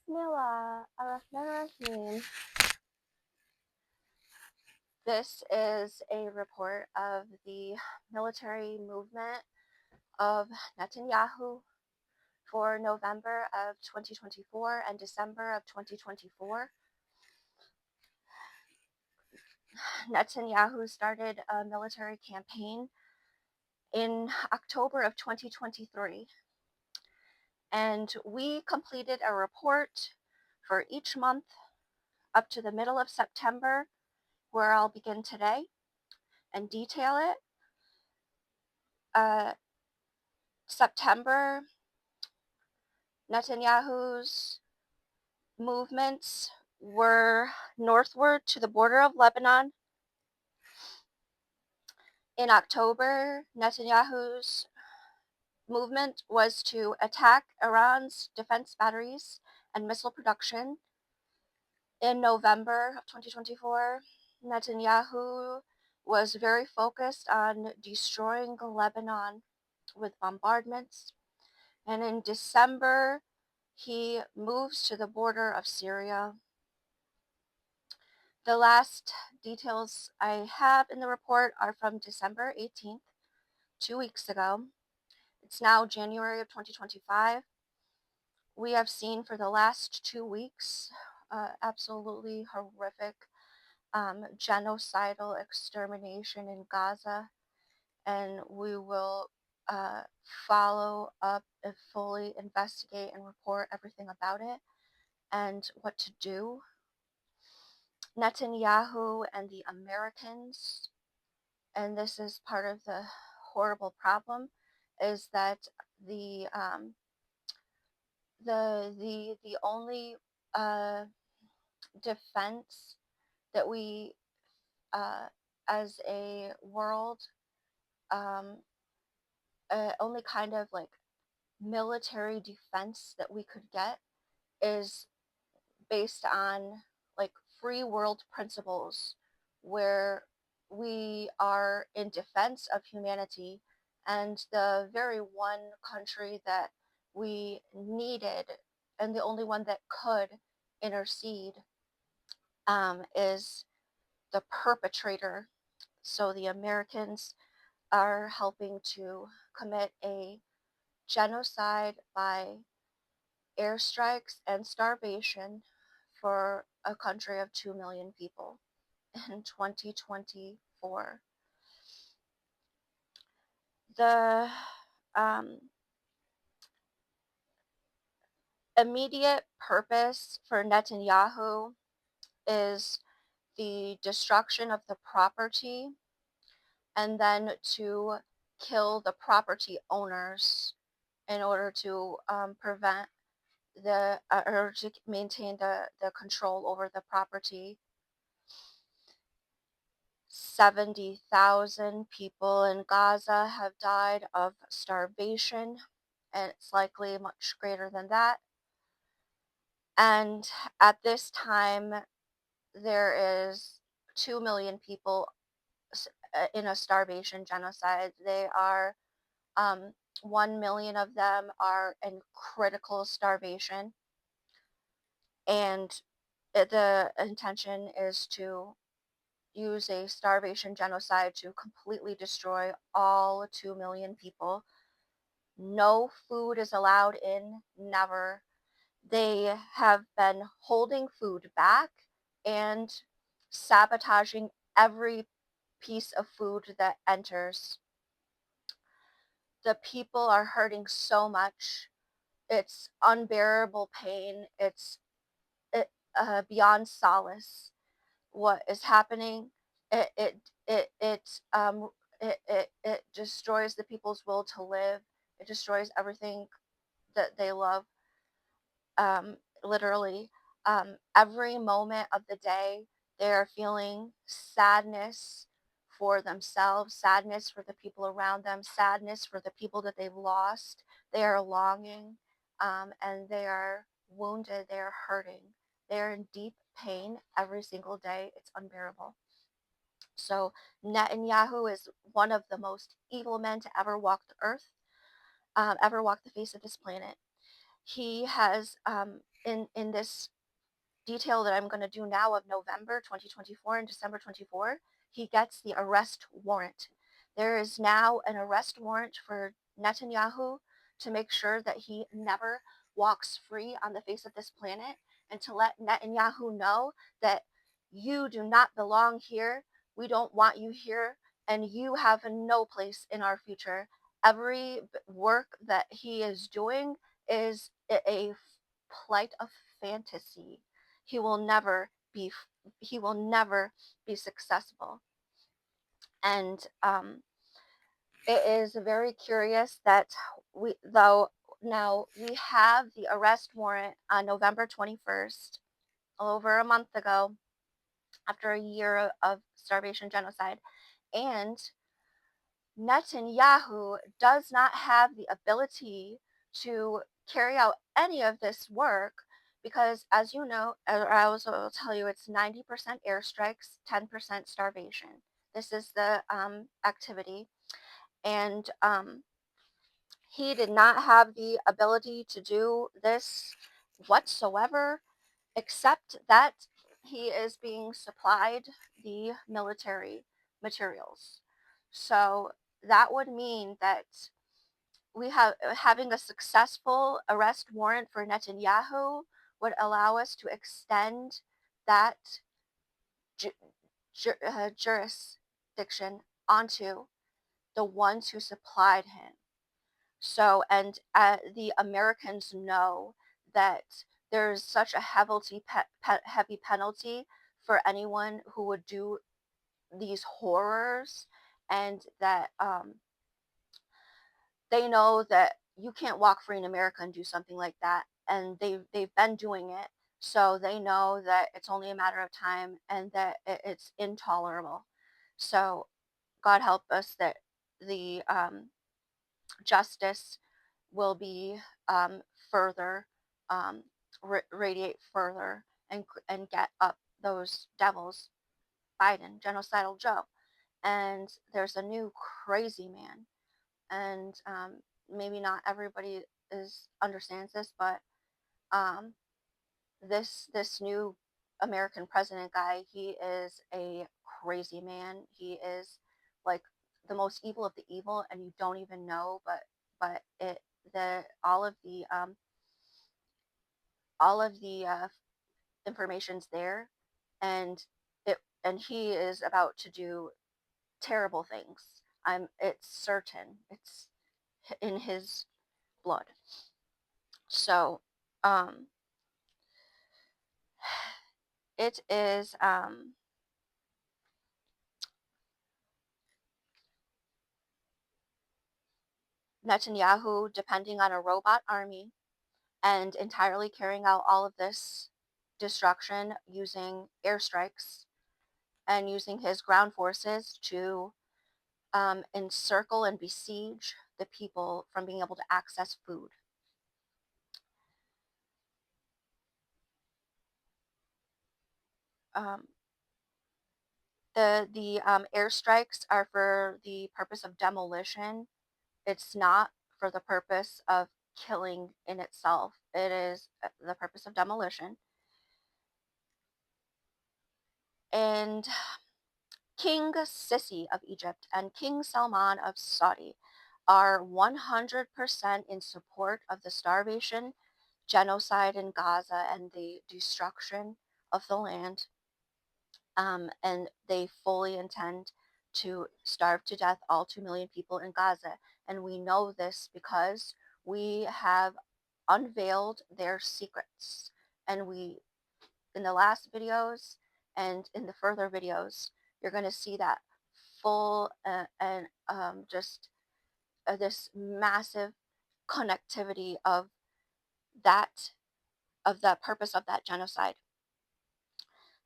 Bismillahirrahmanirrahim. This is a report of the military movement of Netanyahu for November of 2024 and December of 2024. Netanyahu started a military campaign in October of 2023, and we completed a report for each month up to the middle of September, where I'll begin today and detail it. September, Netanyahu's movements were northward to the border of Lebanon. In October, Netanyahu's movement was to attack Iran's defense batteries and missile production. In November of 2024, Netanyahu was very focused on destroying Lebanon with bombardments. And in December, he moves to the border of Syria. The last details I have in the report are from December 18th, 2 weeks ago. It's now January of 2025. We have seen for the last 2 weeks absolutely horrific genocidal extermination in Gaza, and we will follow up and fully investigate and report everything about it and what to do. Netanyahu and the Americans, and this is part of the horrible problem, is that the only defense that we as a world only kind of like military defense that we could get is based on like free world principles, where we are in defense of humanity, and the very one country that we needed and the only one that could intercede is the perpetrator. So the Americans are helping to commit a genocide by airstrikes and starvation for a country of 2 million people in 2024. The immediate purpose for Netanyahu is the destruction of the property, and then to kill the property owners in order to prevent or to maintain the control over the property. 70,000 people in Gaza have died of starvation, and it's likely much greater than that. And at this time, there is 2 million people in a starvation genocide. They are 1 million of them are in critical starvation, and the intention is to use a starvation genocide to completely destroy all 2 million people. No food is allowed in, never. They have been holding food back and sabotaging every piece of food that enters. The people are hurting so much. It's unbearable pain. It's beyond solace. What is happening? It it it it it destroys the people's will to live. It destroys everything that they love. Literally, every moment of the day, they are feeling sadness for themselves, sadness for the people around them, sadness for the people that they've lost. They are longing, and they are wounded. They are hurting. They are in deep pain every single day. It's unbearable. So Netanyahu is one of the most evil men to ever walk the earth, ever walk the face of this planet. He has in this detail that I'm going to do now of November 2024 and December 24, he gets the arrest warrant. There is now an arrest warrant for Netanyahu to make sure that he never walks free on the face of this planet, and to let Netanyahu know that you do not belong here. We don't want you here, and you have no place in our future. Every work that he is doing is a plight of fantasy. He will never be he will never be successful. And it is very curious that we though now we have the arrest warrant on November 21st, over a month ago, after a year of starvation genocide, and Netanyahu does not have the ability to carry out any of this work because, as you know, or I also will tell you, it's 90% airstrikes, 10% starvation. This is the activity. And he did not have the ability to do this whatsoever, except that he is being supplied the military materials. So that would mean that we have having a successful arrest warrant for Netanyahu would allow us to extend that ju- jurisdiction onto the ones who supplied him. So, and the Americans know that there's such a heavy penalty for anyone who would do these horrors, and that they know that you can't walk free in America and do something like that, and they've been doing it, so they know that it's only a matter of time and that it's intolerable. So God help us that the justice will be further radiate further and get up those devils, Biden, genocidal Joe. And there's a new crazy man, and maybe not everybody is understands this, but um, this new American president guy, he is a crazy man. He is like the most evil of the evil, and you don't even know. But it the all of the information's there, and it and he is about to do terrible things. It's certain. It's in his blood. So, um, it is Netanyahu depending on a robot army and entirely carrying out all of this destruction using airstrikes and using his ground forces to encircle and besiege the people from being able to access food. Um, the airstrikes are for the purpose of demolition. It's not for the purpose of killing in itself. It is the purpose of demolition. And King Sisi of Egypt and King Salman of Saudi are 100% in support of the starvation, genocide in Gaza, and the destruction of the land. And they fully intend to starve to death all 2 million people in Gaza. And we know this because we have unveiled their secrets. And in the last videos and in the further videos, you're going to see that full and just this massive connectivity that of the purpose of that genocide.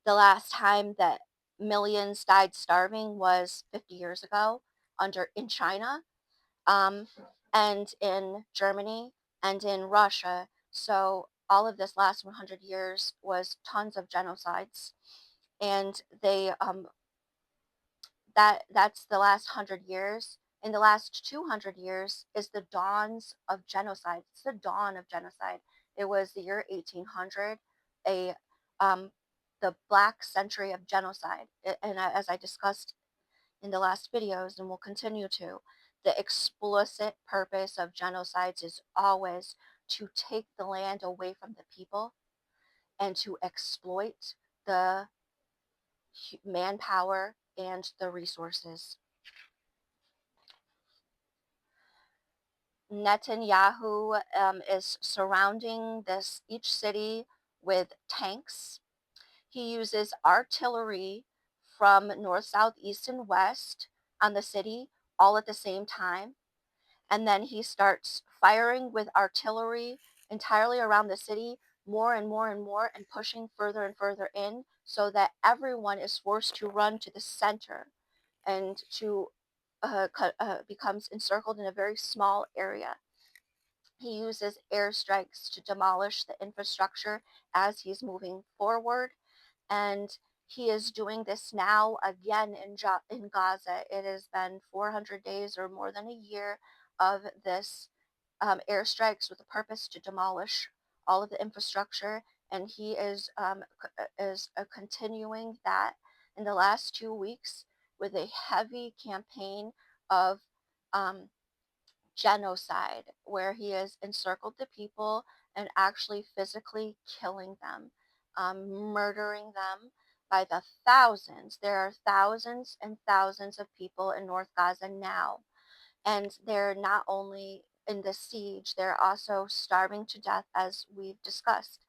The last time that millions died starving was 50 years ago under in China, um, and in Germany and in Russia. So all of this last 100 years was tons of genocides, and that's the last 100 years. In the last 200 years is the dawns of genocide. It's the dawn of genocide. It was the year 1800, a um, the Black Century of Genocide. And as I discussed in the last videos and will continue to, the explicit purpose of genocides is always to take the land away from the people and to exploit the manpower and the resources. Netanyahu is surrounding this each city with tanks. He uses artillery from north, south, east, and west on the city all at the same time. And then he starts firing with artillery entirely around the city, more and more and more, and pushing further and further in, so that everyone is forced to run to the center and to becomes encircled in a very small area. He uses airstrikes to demolish the infrastructure as he's moving forward, and he is doing this now again in Gaza. It has been 400 days or more than a year of this airstrikes with the purpose to demolish all of the infrastructure, and he is continuing that in the last 2 weeks with a heavy campaign of um, genocide, where he has encircled the people and actually physically killing them, murdering them by the thousands. There are thousands and thousands of people in North Gaza now, and they're not only in the siege, they're also starving to death, as we've discussed.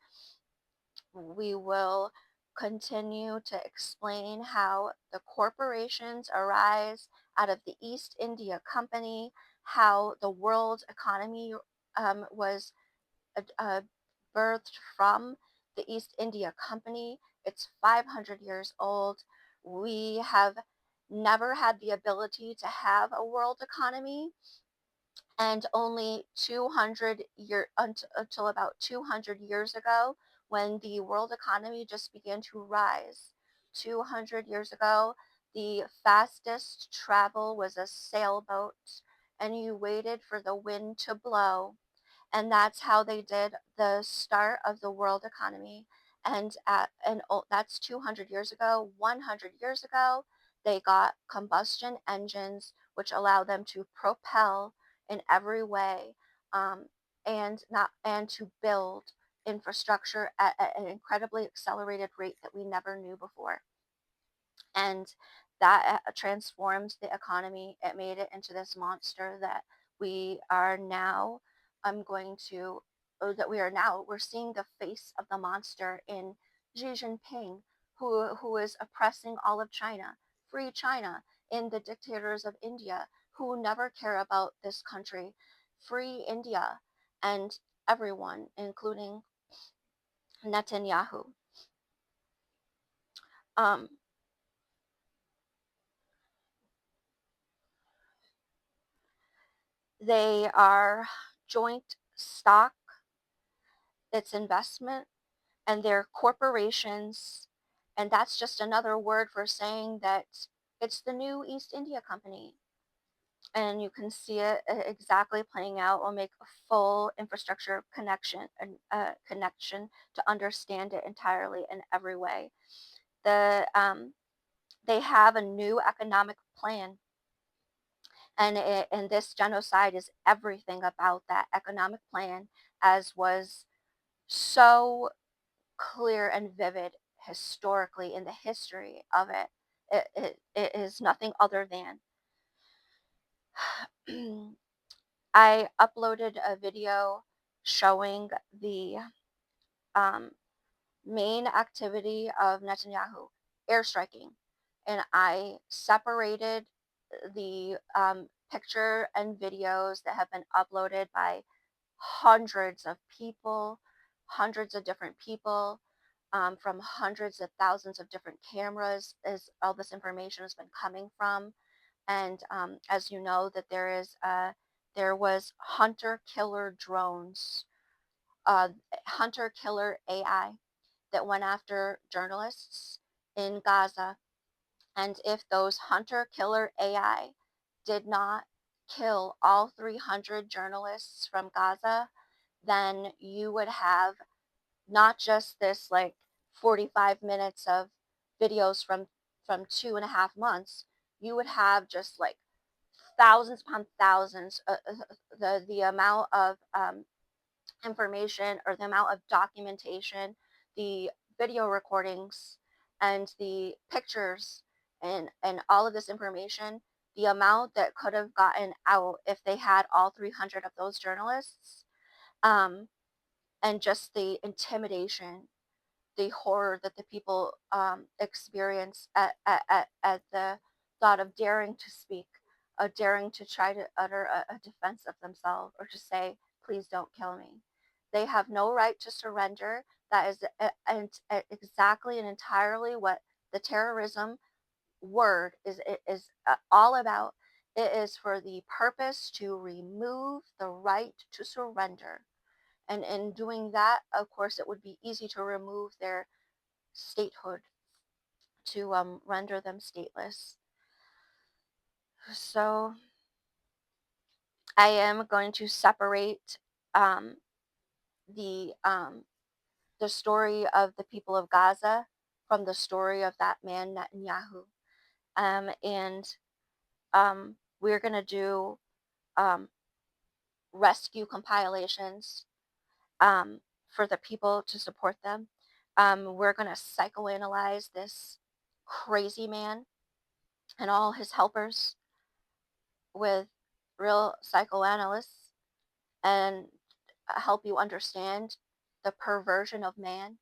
We will continue to explain how the corporations arise out of the East India Company, how the world economy was uh, birthed from the East India Company. It's 500 years old. We have never had the ability to have a world economy, and only 200 until about 200 years ago, when the world economy just began to rise. 200 years ago, the fastest travel was a sailboat, and you waited for the wind to blow, and that's how they did the start of the world economy. And that's 200 years ago. 100 years ago, they got combustion engines, which allow them to propel in every way, um, and to build infrastructure at an incredibly accelerated rate that we never knew before. And that transformed the economy. It made it into this monster that we are now. I'm going to that we are now. We're seeing the face of the monster in Xi Jinping, who is oppressing all of China. Free China. In the dictators of India, who never care about this country. Free India, and everyone, including Netanyahu. Um, they are joint stock, it's investment, and they're corporations. And that's just another word for saying that it's the new East India Company. And you can see it exactly playing out. We'll make a full infrastructure connection to understand it entirely in every way. They have a new economic plan, and this genocide is everything about that economic plan, as was so clear and vivid historically in the history of it. It is nothing other than I uploaded a video showing the um, main activity of Netanyahu, airstriking, and I separated the picture and videos that have been uploaded by hundreds of people, hundreds of different people, from hundreds of thousands of different cameras, as all this information has been coming from. And as you know, that there was hunter killer drones, uh, hunter killer AI that went after journalists in Gaza. And if those hunter killer AI did not kill all 300 journalists from Gaza, then you would have not just this like 45 minutes of videos from 2.5 months. You would have just like thousands upon thousands, the amount of information or the amount of documentation, the video recordings, and the pictures, and all of this information, the amount that could have gotten out if they had all 300 of those journalists, um, and just the intimidation, the horror that the people experience at the thought of daring to speak, daring to try to utter a defense of themselves or to say, please don't kill me. They have no right to surrender. That is exactly and entirely what the terrorism word is all about. It is for the purpose to remove the right to surrender. And in doing that, of course, it would be easy to remove their statehood, to render them stateless. So I am going to separate um, the um, the story of the people of Gaza from the story of that man Netanyahu, and we're going to do um, rescue compilations for the people to support them. We're going to psychoanalyze this crazy man and all his helpers with real psychoanalysts, and help you understand the perversion of man,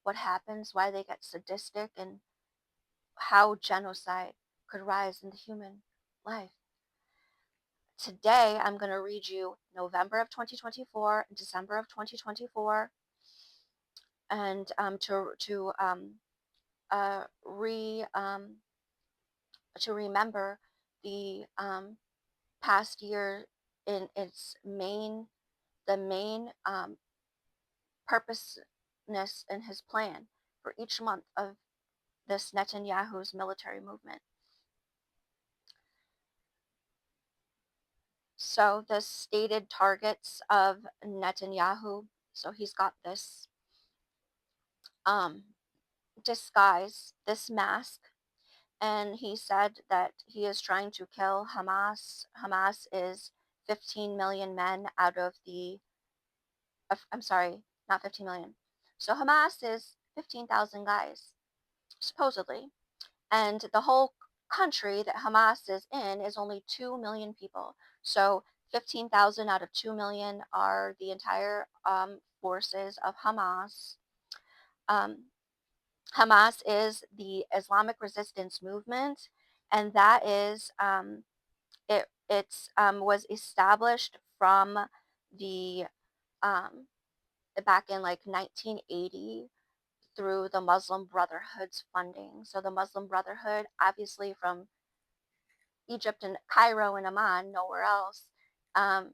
what happens, why they get sadistic, and how genocide could rise in the human life. Today, I'm going to read you November of 2024 and December of 2024, and uh, re to remember the past year in its main the main purposeness in his plan for each month of this Netanyahu's military movement. So the stated targets of Netanyahu. So he's got this um, disguise, this mask, and he said that he is trying to kill Hamas. Hamas is 15 million men out of the. I'm sorry, not 15 million. So Hamas is 15,000 guys, supposedly. And the whole country that Hamas is in is only 2 million people. So 15,000 out of 2 million are the entire forces of Hamas. Um, Hamas is the Islamic resistance movement, and that is was established from the um, back in like 1980 through the Muslim Brotherhood's funding. So the Muslim Brotherhood, obviously from Egypt and Cairo and Amman, nowhere else,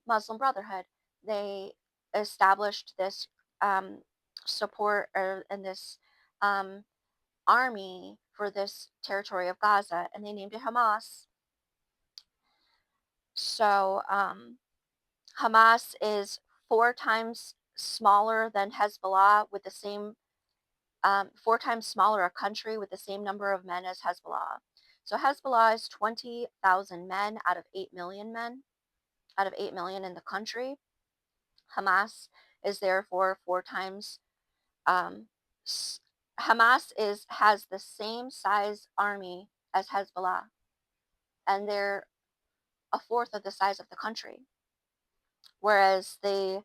Muslim Brotherhood, they established this um, support and this um, army for this territory of Gaza, and they named it Hamas. So Hamas is 4 times smaller than Hezbollah, with the same 4 times smaller a country with the same number of men as Hezbollah. So Hezbollah is 20,000 men out of 8 million men, out of 8 million in the country. Hamas is therefore 4 times. Um, Hamas has the same size army as Hezbollah, and they're a fourth of the size of the country. Whereas the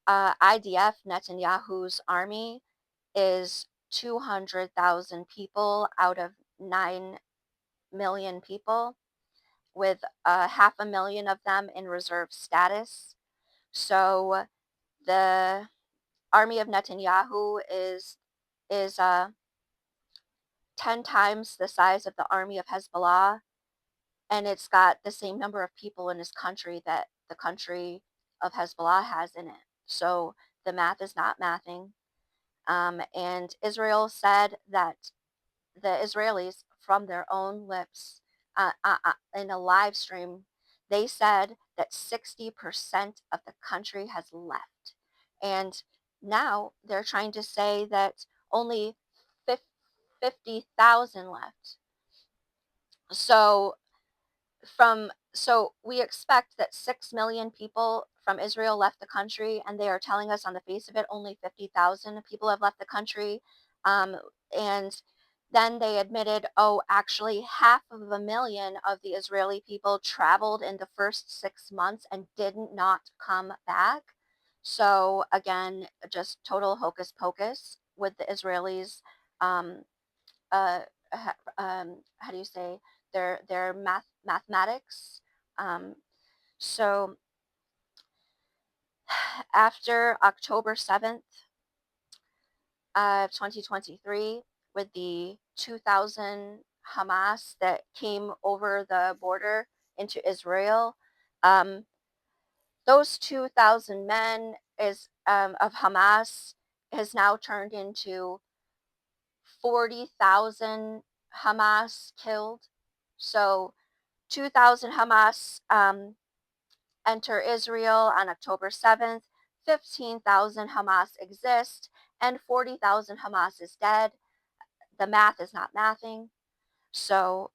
IDF, Netanyahu's army, is 200,000 people out of 9 million people, with 500,000 of them in reserve status. So the army of Netanyahu is 10 times the size of the army of Hezbollah, and it's got the same number of people in this country that the country of Hezbollah has in it. So the math is not mathing. And Israel said that the Israelis, from their own lips, in a live stream, they said that 60% of the country has left. And now they're trying to say that only 50,000 left. So so we expect that 6 million people from Israel left the country, and they are telling us on the face of it only 50,000 people have left the country. Um, and then they admitted, oh, actually, 500,000 of the Israeli people traveled in the first 6 months and did not come back. So, again, just total hocus pocus with the Israelis. Um, how do you say, their mathematics. Um, so after October 7th, 2023, with the 2,000 Hamas that came over the border into Israel, um, those 2,000 men is of Hamas has now turned into 40,000 Hamas killed. So 2,000 Hamas enter Israel on October 7th, 15,000 Hamas exist, and 40,000 Hamas is dead. The math is not mathing. So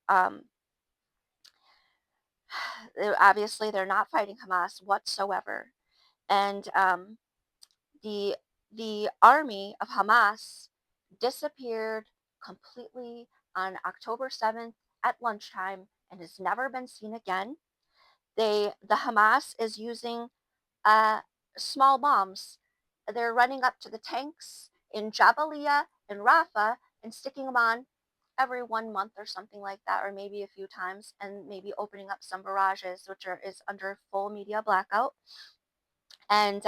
obviously they're not fighting Hamas whatsoever. And the the army of Hamas disappeared completely on October 7th at lunchtime and has never been seen again. The Hamas is using uh, small bombs. They're running up to the tanks in Jabalia and Rafah and sticking them on every 1 month or something like that, or maybe a few times, and maybe opening up some barrages, which is under full media blackout. And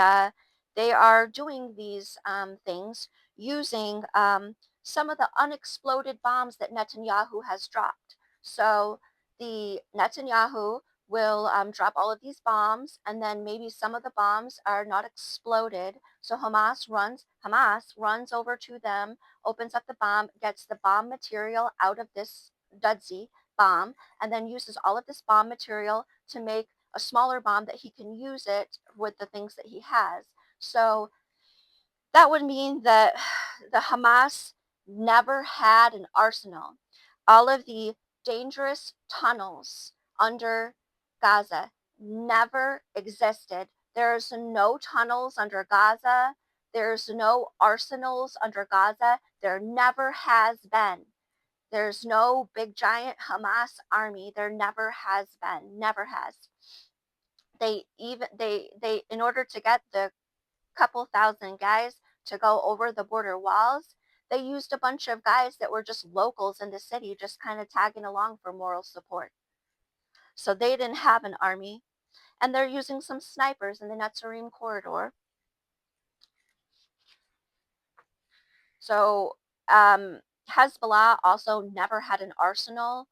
they are doing these things using some of the unexploded bombs that Netanyahu has dropped. So the Netanyahu will drop all of these bombs, and then maybe some of the bombs are not exploded. So Hamas runs over to them, opens up the bomb, gets the bomb material out of this dudsy bomb, and then uses all of this bomb material to make a smaller bomb that he can use it with the things that he has. So that would mean that the Hamas never had an arsenal. All of the dangerous tunnels under Gaza never existed. There's no tunnels under Gaza. There's no arsenals under Gaza. There never has been. There's no big giant Hamas army. There never has been. Never has. They in order to get the couple thousand guys to go over the border walls, they used a bunch of guys that were just locals in the city, just kind of tagging along for moral support. So they didn't have an army, and they're using some snipers in the Netzarim corridor. So Hezbollah also never had an arsenal.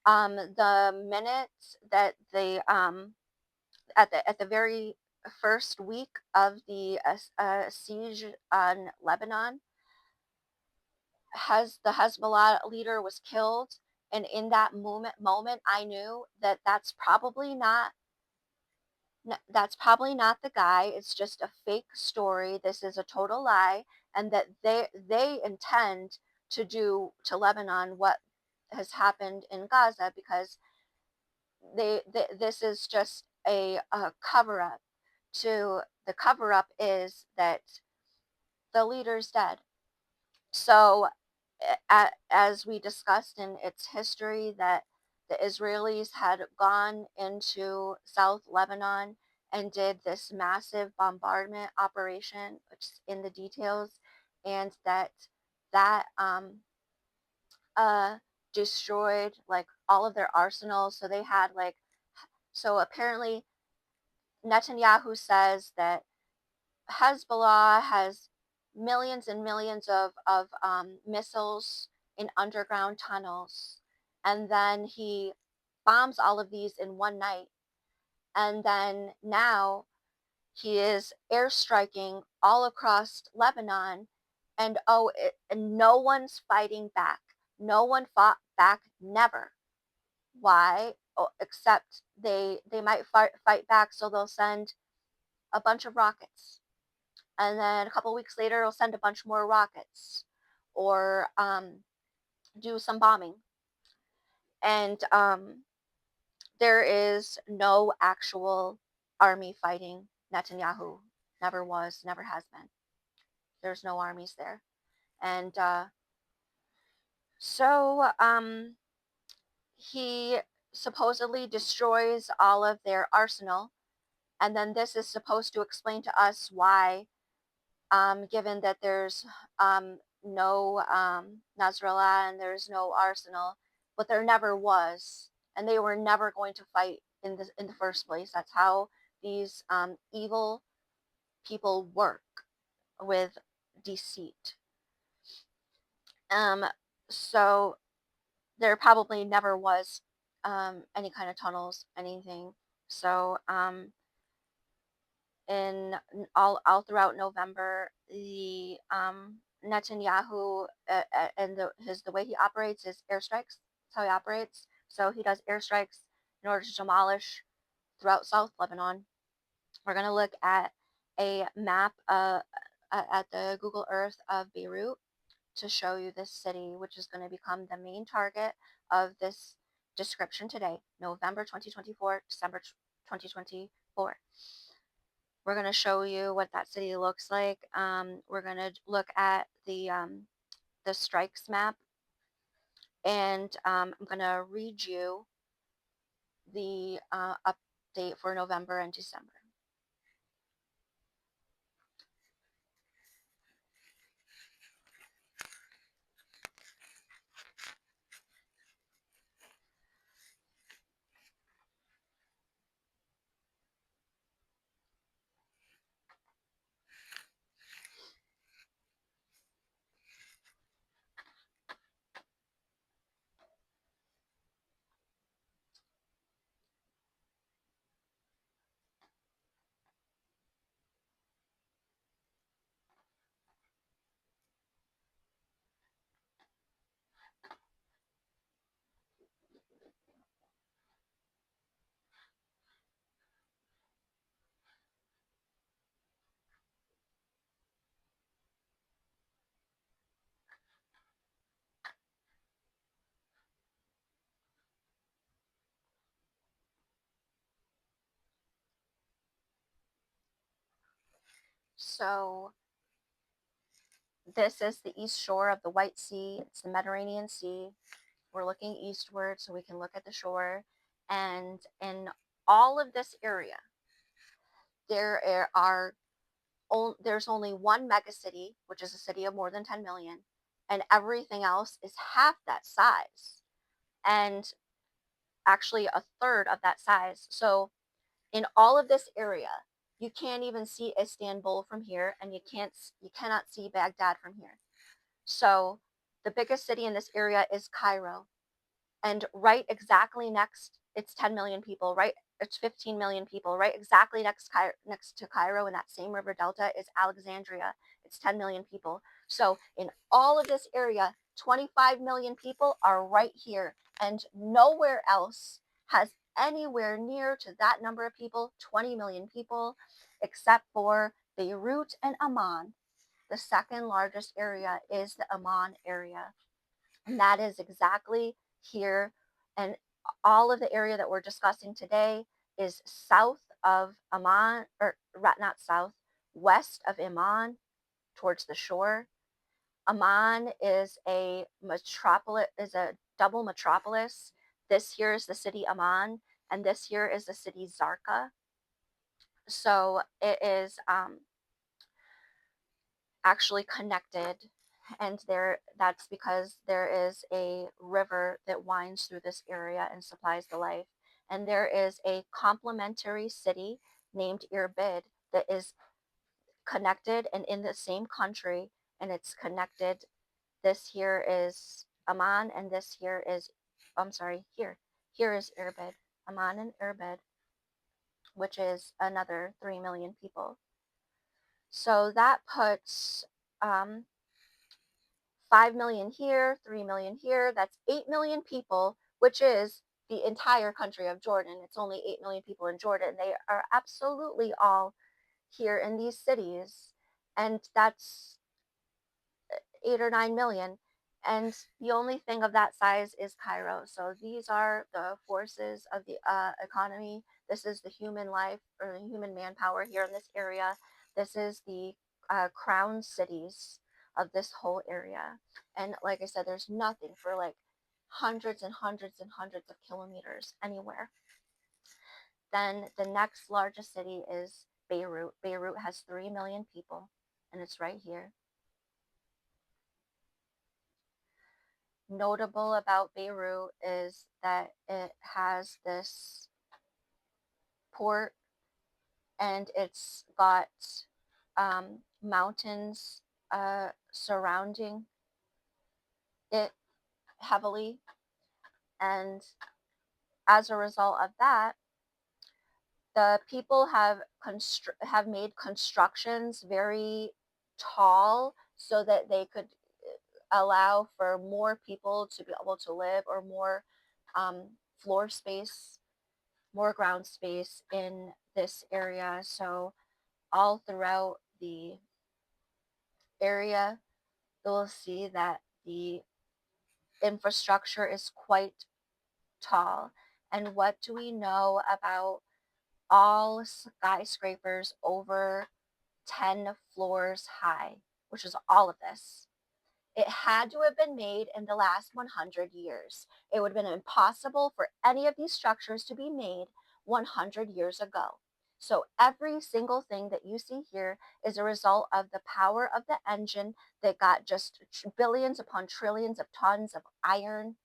The minute that they at the very first week of the siege on Lebanon, the Hezbollah leader was killed, and in that moment, I knew that that's probably not the guy. It's just a fake story. This is a total lie, and that they intend to do to Lebanon what has happened in Gaza, because this is just a cover up. To the cover up is that the leader's dead. So as we discussed in its history, that the Israelis had gone into South Lebanon and did this massive bombardment operation, which is in the details, and that uh, destroyed like all of their arsenals. So they had like so apparently Netanyahu says that Hezbollah has millions and millions of missiles in underground tunnels. And then he bombs all of these in one night. And then now he is airstriking all across Lebanon. And no one's fighting back. No one fought back, never. Why? Oh, except they might fight back, so they'll send a bunch of rockets. And then a couple weeks later, it'll send a bunch more rockets or do some bombing. And there is no actual army fighting Netanyahu. Never was, never has been. There's no armies there. And so he supposedly destroys all of their arsenal. And then this is supposed to explain to us why, given that there's no Nasrallah and there's no arsenal, but there never was, and they were never going to fight in the first place. That's how these evil people work, with deceit. Um, so there probably never was any kind of tunnels, anything. So in all throughout November, the Netanyahu and the way he operates is airstrikes. That's how he operates. So he does airstrikes in order to demolish throughout South Lebanon. We're gonna look at a map at the Google Earth of Beirut to show you this city, which is going to become the main target of this description today, November 2024, December 2024. We're going to show you what that city looks like. We're going to look at the strikes map, and I'm going to read you the update for November and December. So this is the east shore of the White Sea. It's the Mediterranean Sea. We're looking eastward so we can look at the shore. And in all of this area, there are there's only one megacity, which is a city of more than 10 million, and everything else is half that size, and actually a third of that size. So in all of this area, you can't even see Istanbul from here, and you cannot see Baghdad from here. So the biggest city in this area is Cairo, and right exactly next, it's 10 million people, right? It's 15 million people, right? Exactly next to Cairo in that same river delta is Alexandria. It's 10 million people. So in all of this area, 25 million people are right here, and nowhere else has anywhere near to that number of people, 20 million people, except for Beirut and Amman. The second largest area is the Amman area. And that is exactly here. And all of the area that we're discussing today is south of Amman, or not south, west of Amman towards the shore. Amman is a double metropolis. This here is the city Amman, and this here is the city Zarqa. So it is actually connected, and that's because there is a river that winds through this area and supplies the life, and there is a complementary city named Irbid that is connected and in the same country, and it's connected. This here is Amman, and this here is, I'm sorry, here is Irbid, Amman and Irbid, which is another 3 million people. So that puts 5 million here, 3 million here. That's 8 million people, which is the entire country of Jordan. It's only 8 million people in Jordan. They are absolutely all here in these cities. and that's 8 or 9 million. And the only thing of that size is Cairo. So these are the forces of the economy. This is the human life or the human manpower here in this area. This is the crown cities of this whole area. And like I said, there's nothing for like hundreds and hundreds and hundreds of kilometers anywhere. Then the next largest city is Beirut. Beirut has 3 million people, and it's right here. Notable about Beirut is that it has this port, and it's got mountains surrounding it heavily. And as a result of that, the people have made constructions very tall so that they could allow for more people to be able to live, or more floor space, more ground space in this area. So all throughout the area, you'll see that the infrastructure is quite tall. And what do we know about all skyscrapers over 10 floors high, which is all of this? It had to have been made in the last 100 years. It would have been impossible for any of these structures to be made 100 years ago. So every single thing that you see here is a result of the power of the engine that got just billions upon trillions of tons of iron,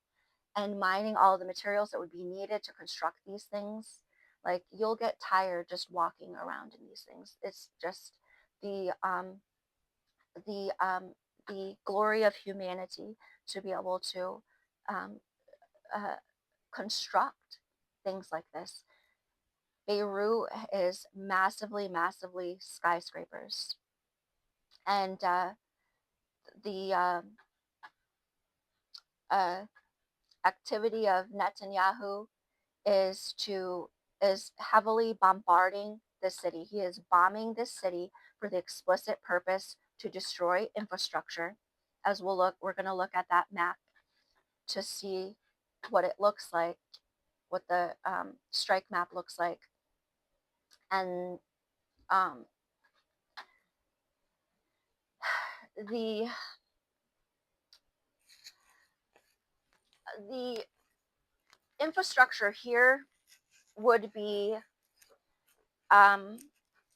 and mining all the materials that would be needed to construct these things. Like, you'll get tired just walking around in these things. It's just the the um, the glory of humanity to be able to um, uh, construct things like this. Beirut is massively, massively skyscrapers, and the uh, activity of Netanyahu is to is heavily bombarding the city. He is bombing this city for the explicit purpose to destroy infrastructure. As we're going to look at that map to see what it looks like, what the strike map looks like. And um, the the infrastructure here would be um,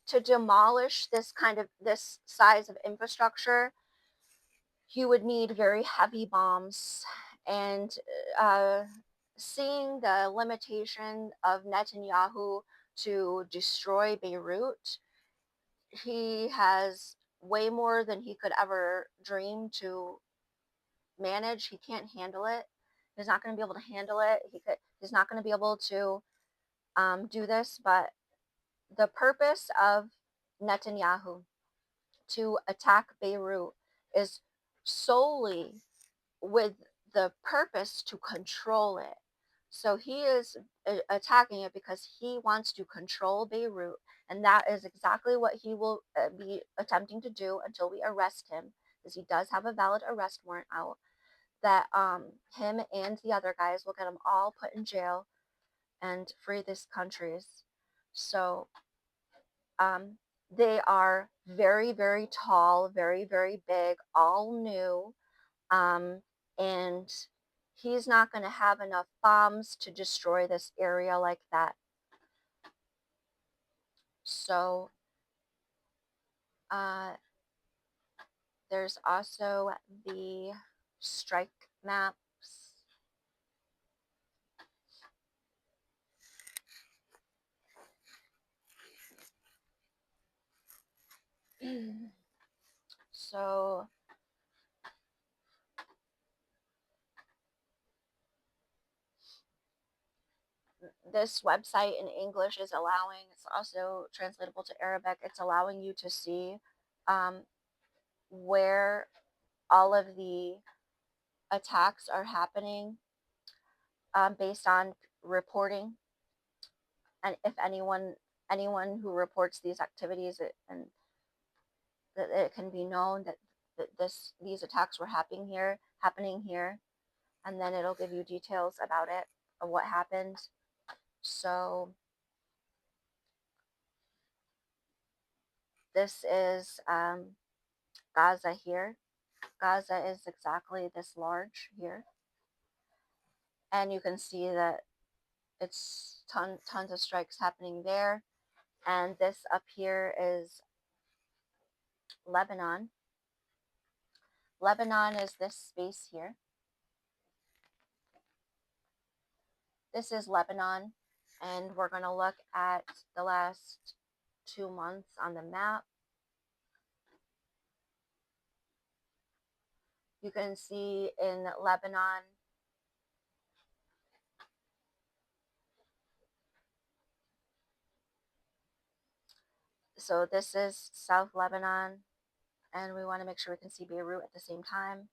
to demolish this size of infrastructure. You would need very heavy bombs, and uh, seeing the limitation of Netanyahu to destroy Beirut, he has way more than he could ever dream to manage. He can't handle it. He's not going to be able to handle it. He's not going to be able to do this. But the purpose of Netanyahu to attack Beirut is solely with the purpose to control it. So he is attacking it because he wants to control Beirut, and that is exactly what he will be attempting to do until we arrest him, because he does have a valid arrest warrant out. That him and the other guys will get them all put in jail and free these countries. So um, they are very, very tall, very, very big, all new, um, and he's not going to have enough bombs to destroy this area like that. So uh, there's also the strike maps. So this website in English is allowing, it's also translatable to Arabic, it's allowing you to see um, where all of the attacks are happening, based on reporting. And if anyone who reports these activities, and that it can be known that these attacks were happening here, and then it'll give you details about it, of what happened. So this is Gaza here. Gaza is exactly this large here, and you can see that it's tons of strikes happening there. And this up here is Lebanon. Lebanon is this space here. This is Lebanon, and we're going to look at the last 2 months on the map. You can see in Lebanon, so this is South Lebanon, and we want to make sure we can see Beirut at the same time.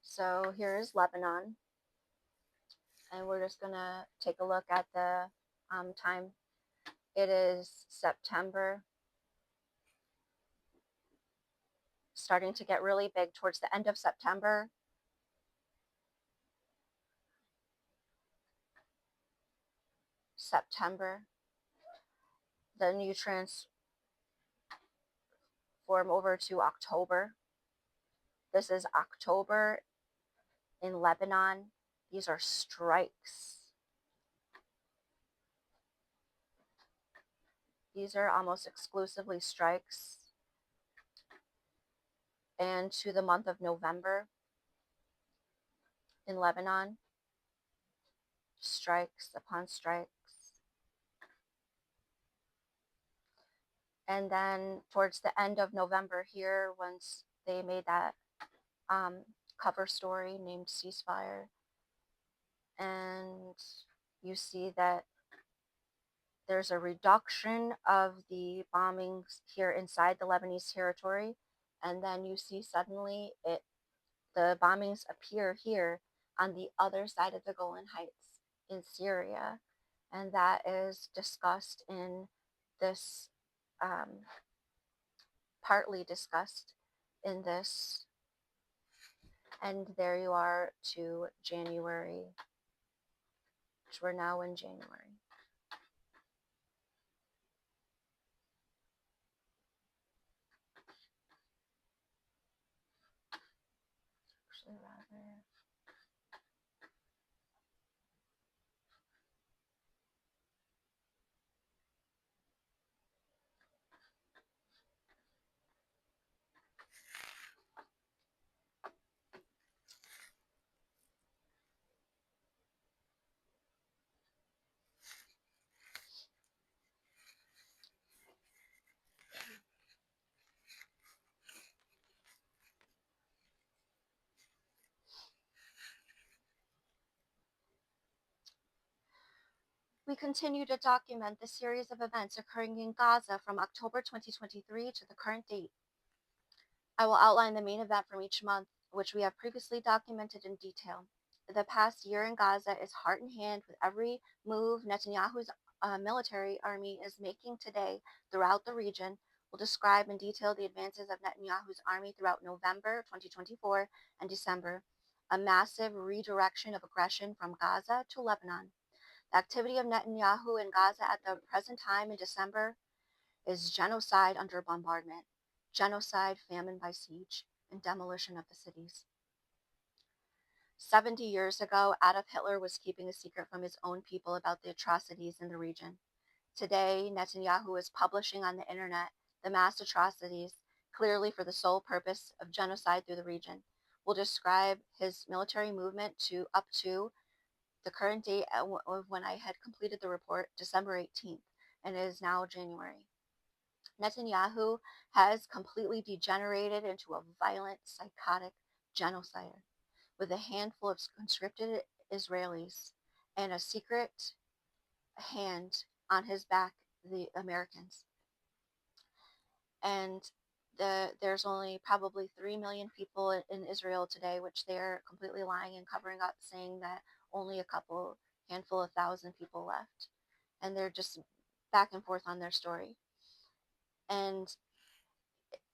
So here is Lebanon, and we're just going to take a look at the time. It is September, starting to get really big towards the end of September. Then you transform over to October. This is October in Lebanon. These are strikes. These are almost exclusively strikes. And to the month of November in Lebanon, strikes upon strikes. And then towards the end of November here, once they made that cover story named Ceasefire, and you see that there's a reduction of the bombings here inside the Lebanese territory, and then you see suddenly the bombings appear here on the other side of the Golan Heights in Syria, and that is discussed in this, partly discussed in this. And there you are to January, which we're now in January. Actually, rather. We continue to document the series of events occurring in Gaza from October 2023 to the current date. I will outline the main event from each month, which we have previously documented in detail. The past year in Gaza is heart in hand with every move Netanyahu's military army is making today throughout the region. We'll describe in detail the advances of Netanyahu's army throughout November 2024 and December, a massive redirection of aggression from Gaza to Lebanon. The activity of Netanyahu in Gaza at the present time in December is genocide under bombardment, genocide, famine by siege, and demolition of the cities. 70 years ago, Adolf Hitler was keeping a secret from his own people about the atrocities in the region. Today, Netanyahu is publishing on the internet the mass atrocities, clearly for the sole purpose of genocide through the region. We'll describe his military movement to up to the current date of when I had completed the report, December 18th, and it is now January. Netanyahu has completely degenerated into a violent, psychotic genocider with a handful of conscripted Israelis and a secret hand on his back, the Americans. And there's only probably 3 million people in Israel today, which they're completely lying and covering up, saying that only a couple handful of thousand people left. And they're just back and forth on their story. And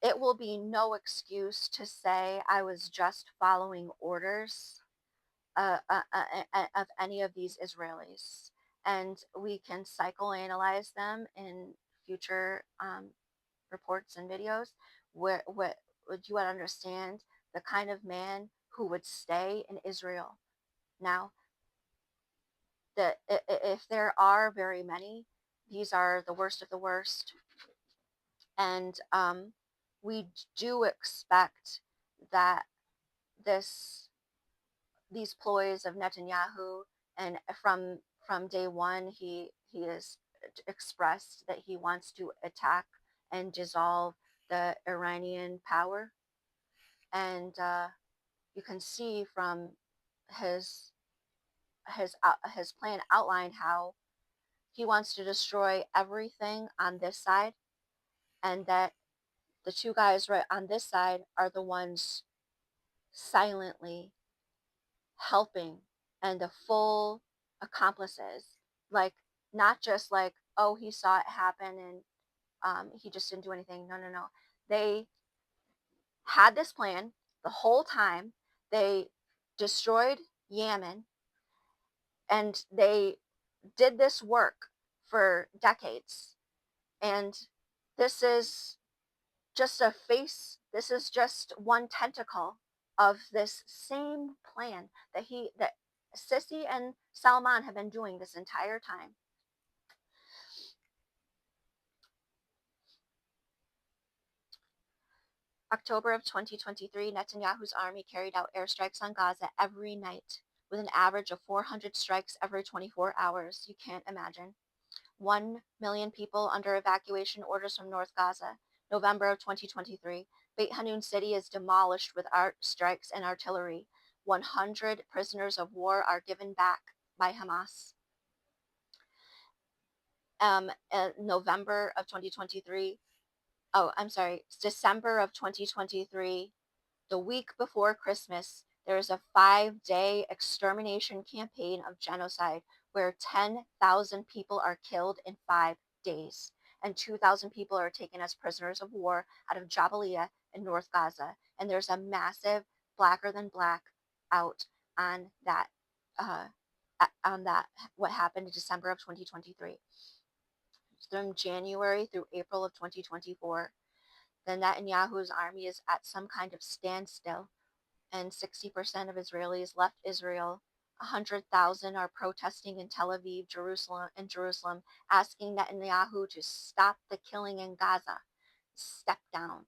it will be no excuse to say I was just following orders of any of these Israelis. And we can psychoanalyze them in future reports and videos where what would you would understand the kind of man who would stay in Israel. Now, if there are very many, these are the worst of the worst, and we do expect that this these ploys of Netanyahu, and from day one he has expressed that he wants to attack and dissolve the Iranian power, and you can see from his his plan outlined how he wants to destroy everything on this side, and that the two guys right on this side are the ones silently helping and the full accomplices. Like, not just like, oh, he saw it happen and he just didn't do anything. No, no, no. They had this plan the whole time. They destroyed Yemen, and they did this work for decades. And this is just a face, this is just one tentacle of this same plan that Sisi and Salman have been doing this entire time. October of 2023, Netanyahu's army carried out airstrikes on Gaza every night, with an average of 400 strikes every 24 hours. You can't imagine. 1 million people under evacuation orders from North Gaza. November of 2023, Beit Hanun city is demolished with art strikes and artillery. 100 prisoners of war are given back by Hamas. November of 2023, oh, I'm sorry, December of 2023, the week before Christmas, there is a 5-day extermination campaign of genocide where 10,000 people are killed in 5 days, and 2,000 people are taken as prisoners of war out of Jabalia in North Gaza. And there's a massive blacker than black out on that, uh, what happened in December of 2023. From January through April of 2024, the Netanyahu's army is at some kind of standstill, and 60% of Israelis left Israel. 100,000 are protesting in Tel Aviv, Jerusalem, asking Netanyahu to stop the killing in Gaza. Step down.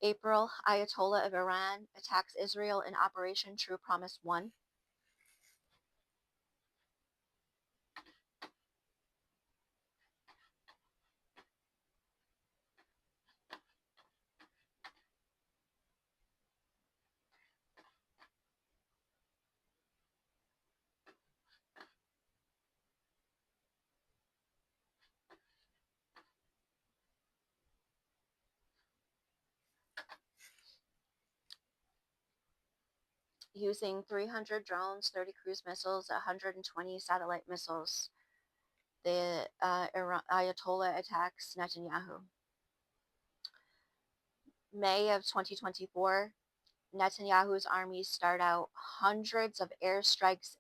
April, Ayatollah of Iran attacks Israel in Operation True Promise 1. Using 300 drones, 30 cruise missiles, 120 satellite missiles, the Ayatollah attacks Netanyahu. May of 2024, Netanyahu's armies start out hundreds of airstrikes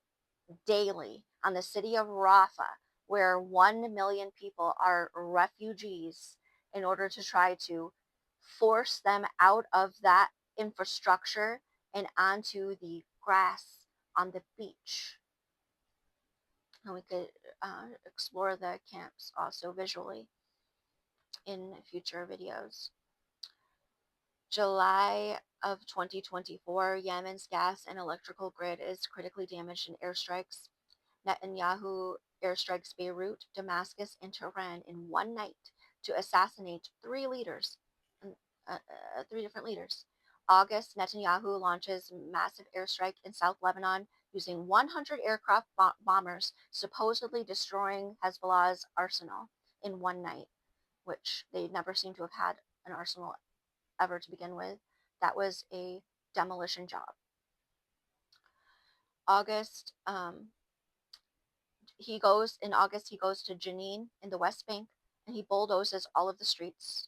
daily on the city of Rafah, where 1 million people are refugees, in order to try to force them out of that infrastructure and onto the grass on the beach. And we could explore the camps also visually in future videos. July of 2024, Yemen's gas and electrical grid is critically damaged in airstrikes. Netanyahu airstrikes Beirut, Damascus, and Tehran in one night to assassinate three leaders, three different leaders. August, Netanyahu launches massive airstrike in South Lebanon using 100 aircraft bombers, supposedly destroying Hezbollah's arsenal in one night, which they never seem to have had an arsenal ever to begin with. That was a demolition job. August, he goes to Jenin in the West Bank, and he bulldozes all of the streets.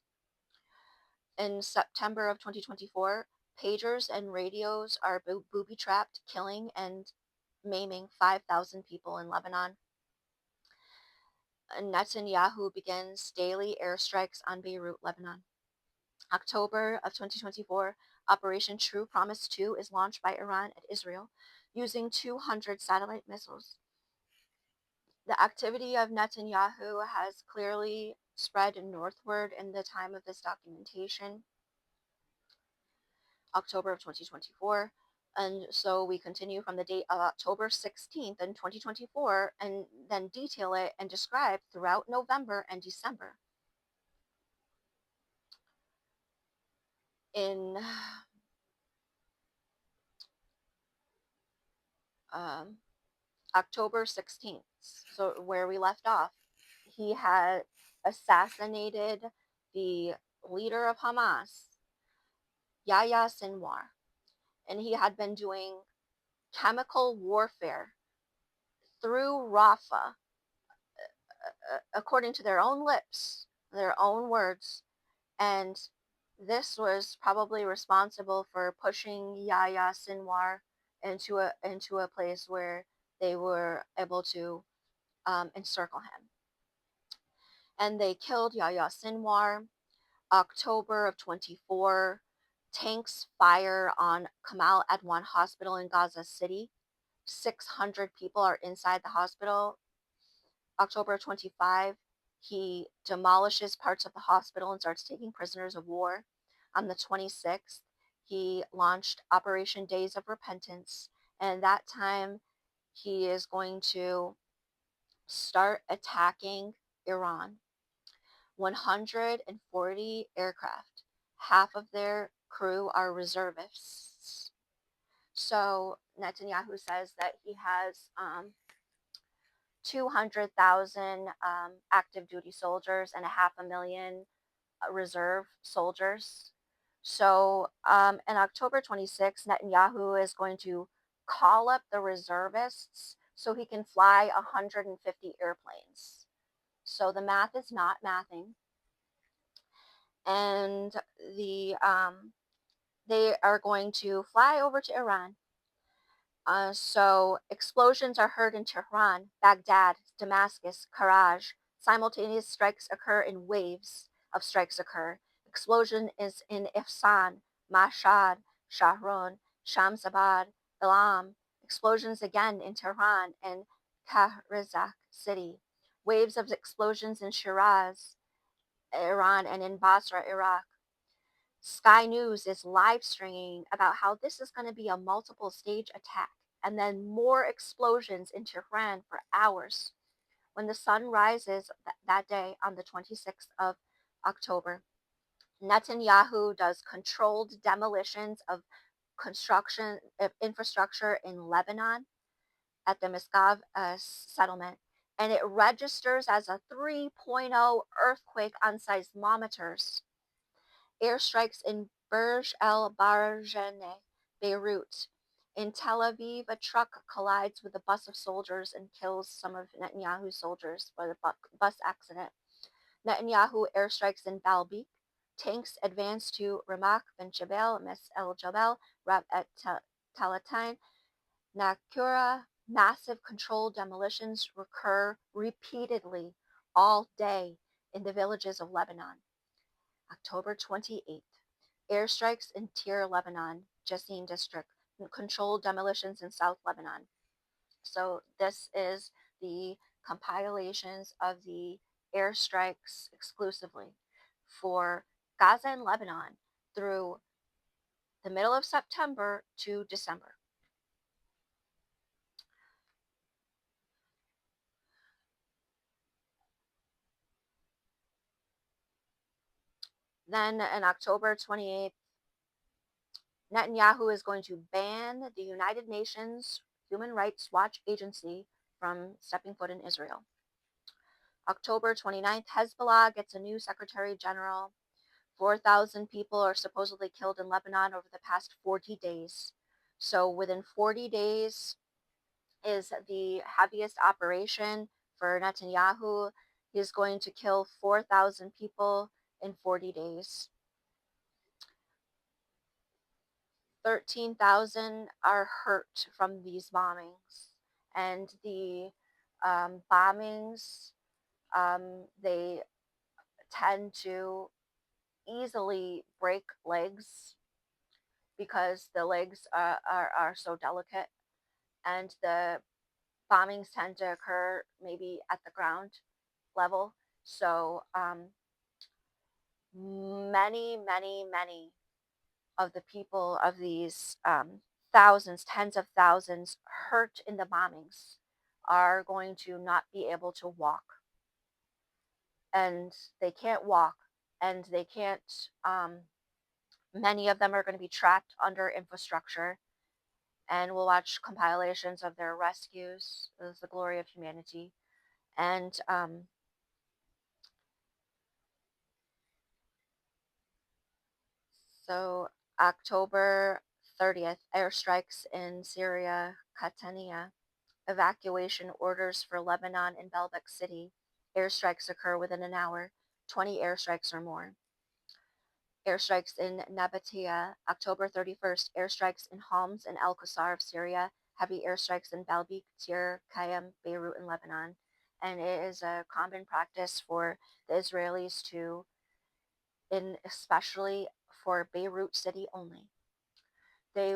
In September of 2024, pagers and radios are booby trapped, killing and maiming 5,000 people in Lebanon. Netanyahu begins daily airstrikes on Beirut, Lebanon. October of 2024, Operation True Promise 2 is launched by Iran at Israel using 200 satellite missiles. The activity of Netanyahu has clearly spread northward in the time of this documentation, October of 2024. And so we continue from the date of October 16th in 2024 and then detail it and describe throughout November and December. In October 16th, so where we left off, he had assassinated the leader of Hamas, Yahya Sinwar, and he had been doing chemical warfare through Rafah, according to their own lips, their own words. And this was probably responsible for pushing Yahya Sinwar into a place where they were able to encircle him. And they killed Yahya Sinwar. October of 24, tanks fire on Kamal Adwan Hospital in Gaza City. 600 people are inside the hospital. October 25, he demolishes parts of the hospital and starts taking prisoners of war. On the 26th, he launched Operation Days of Repentance, and that time he is going to start attacking Iran. 140 aircraft, half of their crew are reservists. So Netanyahu says that he has 200,000 active duty soldiers and a half a million reserve soldiers. So on October 26th, Netanyahu is going to call up the reservists so he can fly 150 airplanes. So the math is not mathing. And they are going to fly over to Iran. So explosions are heard in Tehran, Baghdad, Damascus, Karaj. Simultaneous strikes occur in waves of strikes occur. Explosion is in Ifsan, Mashhad, Shahron, Shamsabad, Ilam. Explosions again in Tehran and Kahrizak city. Waves of explosions in Shiraz, Iran, and in Basra, Iraq. Sky News is live streaming about how this is going to be a multiple stage attack, and then more explosions in Tehran for hours. When the sun rises that day on the 26th of October, Netanyahu does controlled demolitions of construction of infrastructure in Lebanon at the Miskav settlement, and it registers as a 3.0 earthquake on seismometers. Airstrikes in Burj El Barajneh, Beirut. In Tel Aviv, a truck collides with a bus of soldiers and kills some of Netanyahu's soldiers for the bus accident. Netanyahu airstrikes in Baalbek. Tanks advance to Ramak, Ben Jabal, Mes El Jabal, Rab et Talatain, Nakura. Massive controlled demolitions recur repeatedly all day in the villages of Lebanon. October 28th. Airstrikes in Tir, Lebanon, Jassin district, controlled demolitions in South Lebanon. So this is the compilations of the airstrikes exclusively for Gaza and Lebanon through the middle of September to December. Then on October 28th, Netanyahu is going to ban the United Nations Human Rights Watch Agency from stepping foot in Israel. October 29th, Hezbollah gets a new secretary general. 4,000 people are supposedly killed in Lebanon over the past 40 days. So within 40 days, is the heaviest operation for Netanyahu. He's going to kill 4,000 people in 40 days. 13,000 are hurt from these bombings. And the bombings, they tend to easily break legs because the legs are so delicate. And the bombings tend to occur maybe at the ground level. So many of the people of these thousands, tens of thousands hurt in the bombings are going to not be able to walk. And they can't walk and they can't, many of them are going to be trapped under infrastructure. And we'll watch compilations of their rescues. It was the glory of humanity. And so October 30th, airstrikes in Syria, Catania, evacuation orders for Lebanon and Baalbek City. Airstrikes occur within an hour, 20 airstrikes or more. Airstrikes in Nabatea, October 31st. Airstrikes in Homs and Al Qusar of Syria. Heavy airstrikes in Baalbek, Tyre, Kayam, Beirut, and Lebanon. And it is a common practice for the Israelis to, in especially for Beirut city only, they,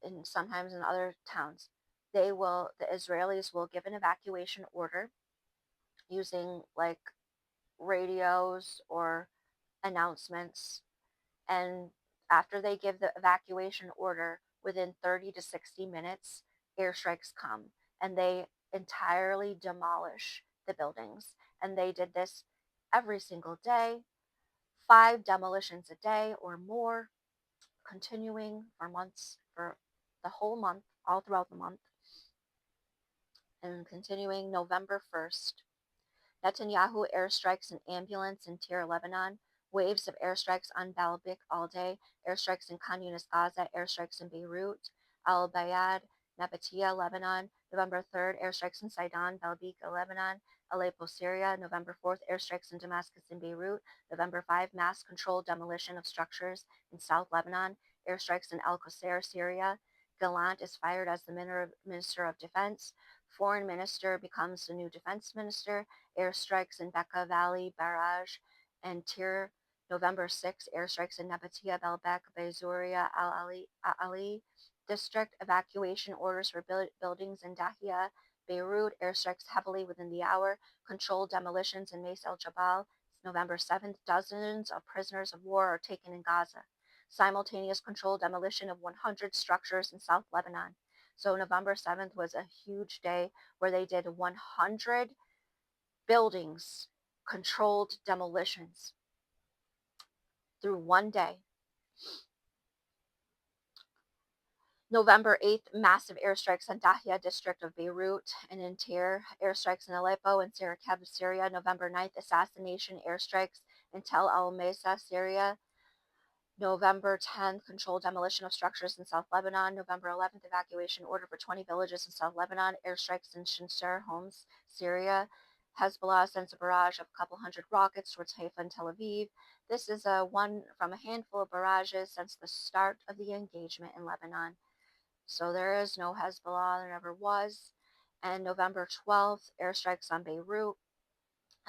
and sometimes in other towns, the Israelis will give an evacuation order using like radios or announcements. And after they give the evacuation order, within 30 to 60 minutes, airstrikes come and they entirely demolish the buildings. And they did this every single day, 5 demolitions a day or more, continuing for months, for the whole month, all throughout the month, and continuing November 1st. Netanyahu airstrikes an ambulance in Tyre, Lebanon. Waves of airstrikes on Baalbek all day. Airstrikes in Khan Yunis, Gaza. Airstrikes in Beirut. Al Bayad, Nabatea, Lebanon. November 3rd. Airstrikes in Sidon, Baalbek, Lebanon. Aleppo, Syria. November 4th. Airstrikes in Damascus and Beirut. November 5th. Mass controlled demolition of structures in South Lebanon. Airstrikes in Al Qusayr, Syria. Gallant is fired as the Minister of Defense. Foreign Minister becomes the new Defense Minister. Airstrikes in Bekaa Valley Barrage and Tyre. November 6, airstrikes in Nabatea, Baalbek, Beizuria, Al Ali district. Evacuation orders for buildings in Dahia, Beirut. Airstrikes heavily within the hour. Controlled demolitions in Mace El Jabal. November 7th, dozens of prisoners of war are taken in Gaza. Simultaneous controlled demolition of 100 structures in South Lebanon. So November 7th was a huge day where they did 100 buildings, controlled demolitions through one day. November 8th, massive airstrikes on Dahia district of Beirut and in Tyre. Airstrikes in Aleppo and Sarakeb, Syria. November 9th, assassination airstrikes in Tel Al Mesa, Syria. November 10th, controlled demolition of structures in South Lebanon. November 11th, evacuation order for 20 villages in South Lebanon. Airstrikes in Shinsher, Homs, Syria. Hezbollah sends a barrage of a couple hundred rockets towards Haifa and Tel Aviv. This is one from a handful of barrages since the start of the engagement in Lebanon. So there is no Hezbollah, there never was. And November 12th, airstrikes on Beirut.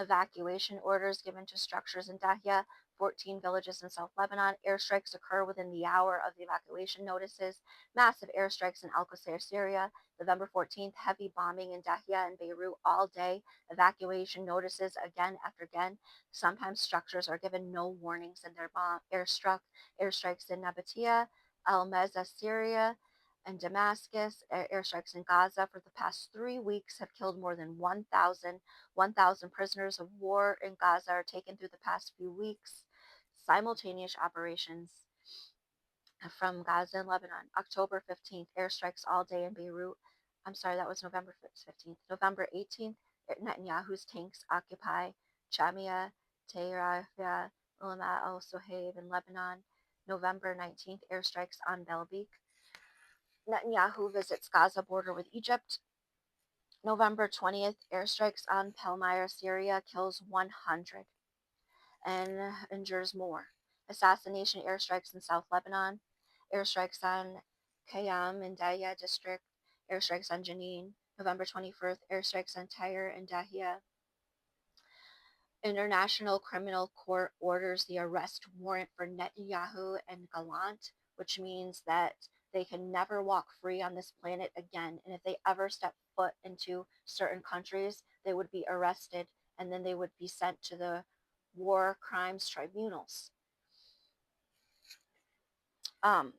Evacuation orders given to structures in Dahia, 14 villages in South Lebanon. Airstrikes occur within the hour of the evacuation notices. Massive airstrikes in Al Qusayr, Syria. November 14th, heavy bombing in Dahia and Beirut all day. Evacuation notices again after again. Sometimes structures are given no warnings and they're airstrikes in Nabatea, Al Meza, Syria, and Damascus. Airstrikes in Gaza for the past 3 weeks have killed more than 1,000 prisoners of war in Gaza are taken through the past few weeks. Simultaneous operations from Gaza and Lebanon. October 15th, airstrikes all day in Beirut. I'm sorry, that was November 15th. November 18th, Netanyahu's tanks occupy Jamia, Teirafia, Ulama al Sohaib in Lebanon. November 19th, airstrikes on Baalbek. Netanyahu visits Gaza border with Egypt. November 20th, airstrikes on Palmyra, Syria kills 100 and injures more. Assassination airstrikes in South Lebanon, airstrikes on Kayam and Daya district, airstrikes on Jenin. November 21st, airstrikes on Tyre and Dahia. International Criminal Court orders the arrest warrant for Netanyahu and Gallant, which means that they can never walk free on this planet again. And if they ever step foot into certain countries, they would be arrested and then they would be sent to the war crimes tribunals. Um,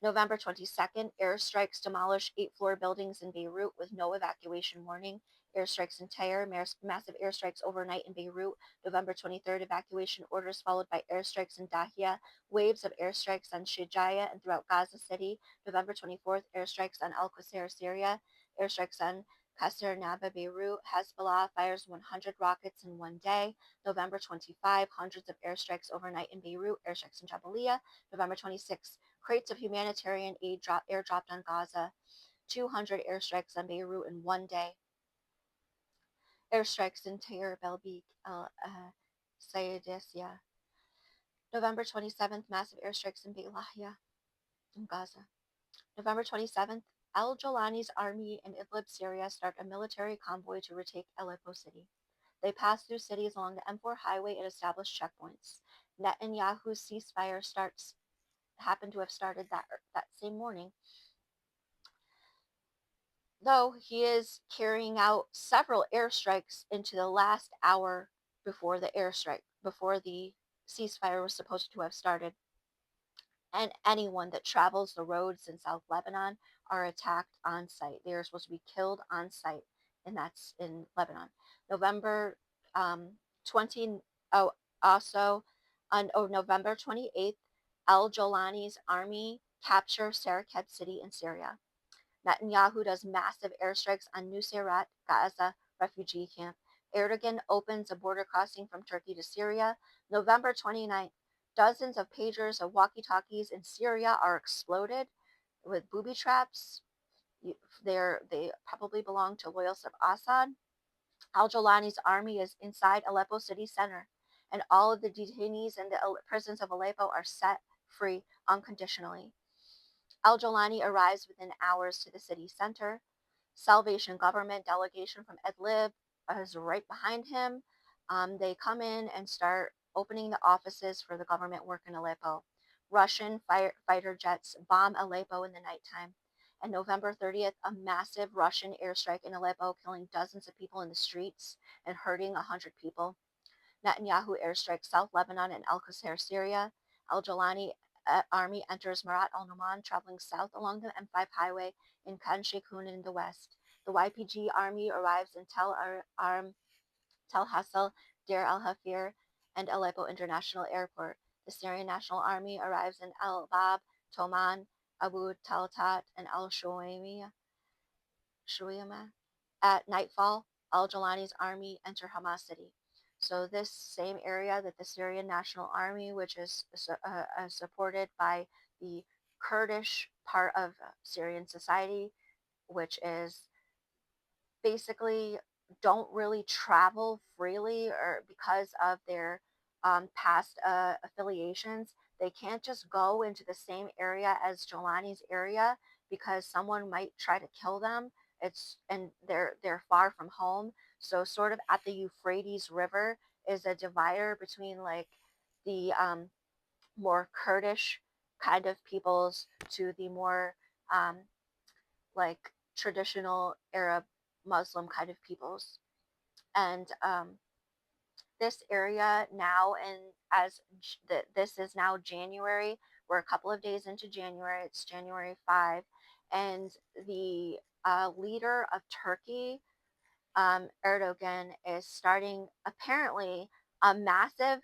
November 22nd, airstrikes demolish 8-floor buildings in Beirut with no evacuation warning. Airstrikes in Tyre, massive airstrikes overnight in Beirut. November 23rd, evacuation orders followed by airstrikes in Dahia. Waves of airstrikes on Shijaya and throughout Gaza City. November 24th, airstrikes on Al Qusayr, Syria. Airstrikes on Qasr Naba, Beirut. Hezbollah fires 100 rockets in one day. November 25, hundreds of airstrikes overnight in Beirut. Airstrikes in Jabalia. November 26th, crates of humanitarian aid airdropped on Gaza, 200 airstrikes on Beirut in one day, airstrikes in Tyre, Belbek, Sayedisya. November 27th, massive airstrikes in Beit Lahia in Gaza. November 27th, Al Jolani's army in Idlib, Syria start a military convoy to retake Aleppo city. They pass through cities along the M4 highway and establish checkpoints. Netanyahu's ceasefire starts happened to have started that same morning, though he is carrying out several airstrikes into the last hour before the ceasefire was supposed to have started. And anyone that travels the roads in South Lebanon are attacked on site. They are supposed to be killed on site, and that's in Lebanon. November 20, oh, also on November 28th, Al Jolani's army capture Sarakeb city in Syria. Netanyahu does massive airstrikes on Nuseirat, Gaza refugee camp. Erdogan opens a border crossing from Turkey to Syria. November 29th, dozens of pagers of walkie-talkies in Syria are exploded with booby traps. They probably belong to loyalists of Assad. Al-Jolani's army is inside Aleppo city center, and all of the detainees in the prisons of Aleppo are set free unconditionally. Al-Jolani arrives within hours to the city center. Salvation Government delegation from Idlib is right behind him. They come in and start opening the offices for the government work in Aleppo. Russian fighter jets bomb Aleppo in the nighttime. And November 30th, a massive Russian airstrike in Aleppo, killing dozens of people in the streets and hurting 100 people. Netanyahu airstrikes South Lebanon and Al Qusayr, Syria. Al Jolani army enters Marat al Numan, traveling south along the M5 highway in Khan Sheikhoun in the west. The YPG army arrives in Tel Hassel, Deir al Hafir, and Aleppo International Airport. The Syrian National Army arrives in Al Bab, Toman, Abu Taltat, and Al Shuwaymiyah. At nightfall, Al Jolani's army enter Hamas city. So this same area that the Syrian National Army, which is supported by the Kurdish part of Syrian society, which is basically don't really travel freely or because of their past affiliations. They can't just go into the same area as Jelani's area because someone might try to kill them. They're far from home. So sort of at the Euphrates River is a divider between like the more Kurdish kind of peoples to the more um, like traditional Arab Muslim kind of peoples. And this area now, and this is now January, we're a couple of days into January, it's January 5, and the leader of Turkey, Erdogan, is starting apparently a massive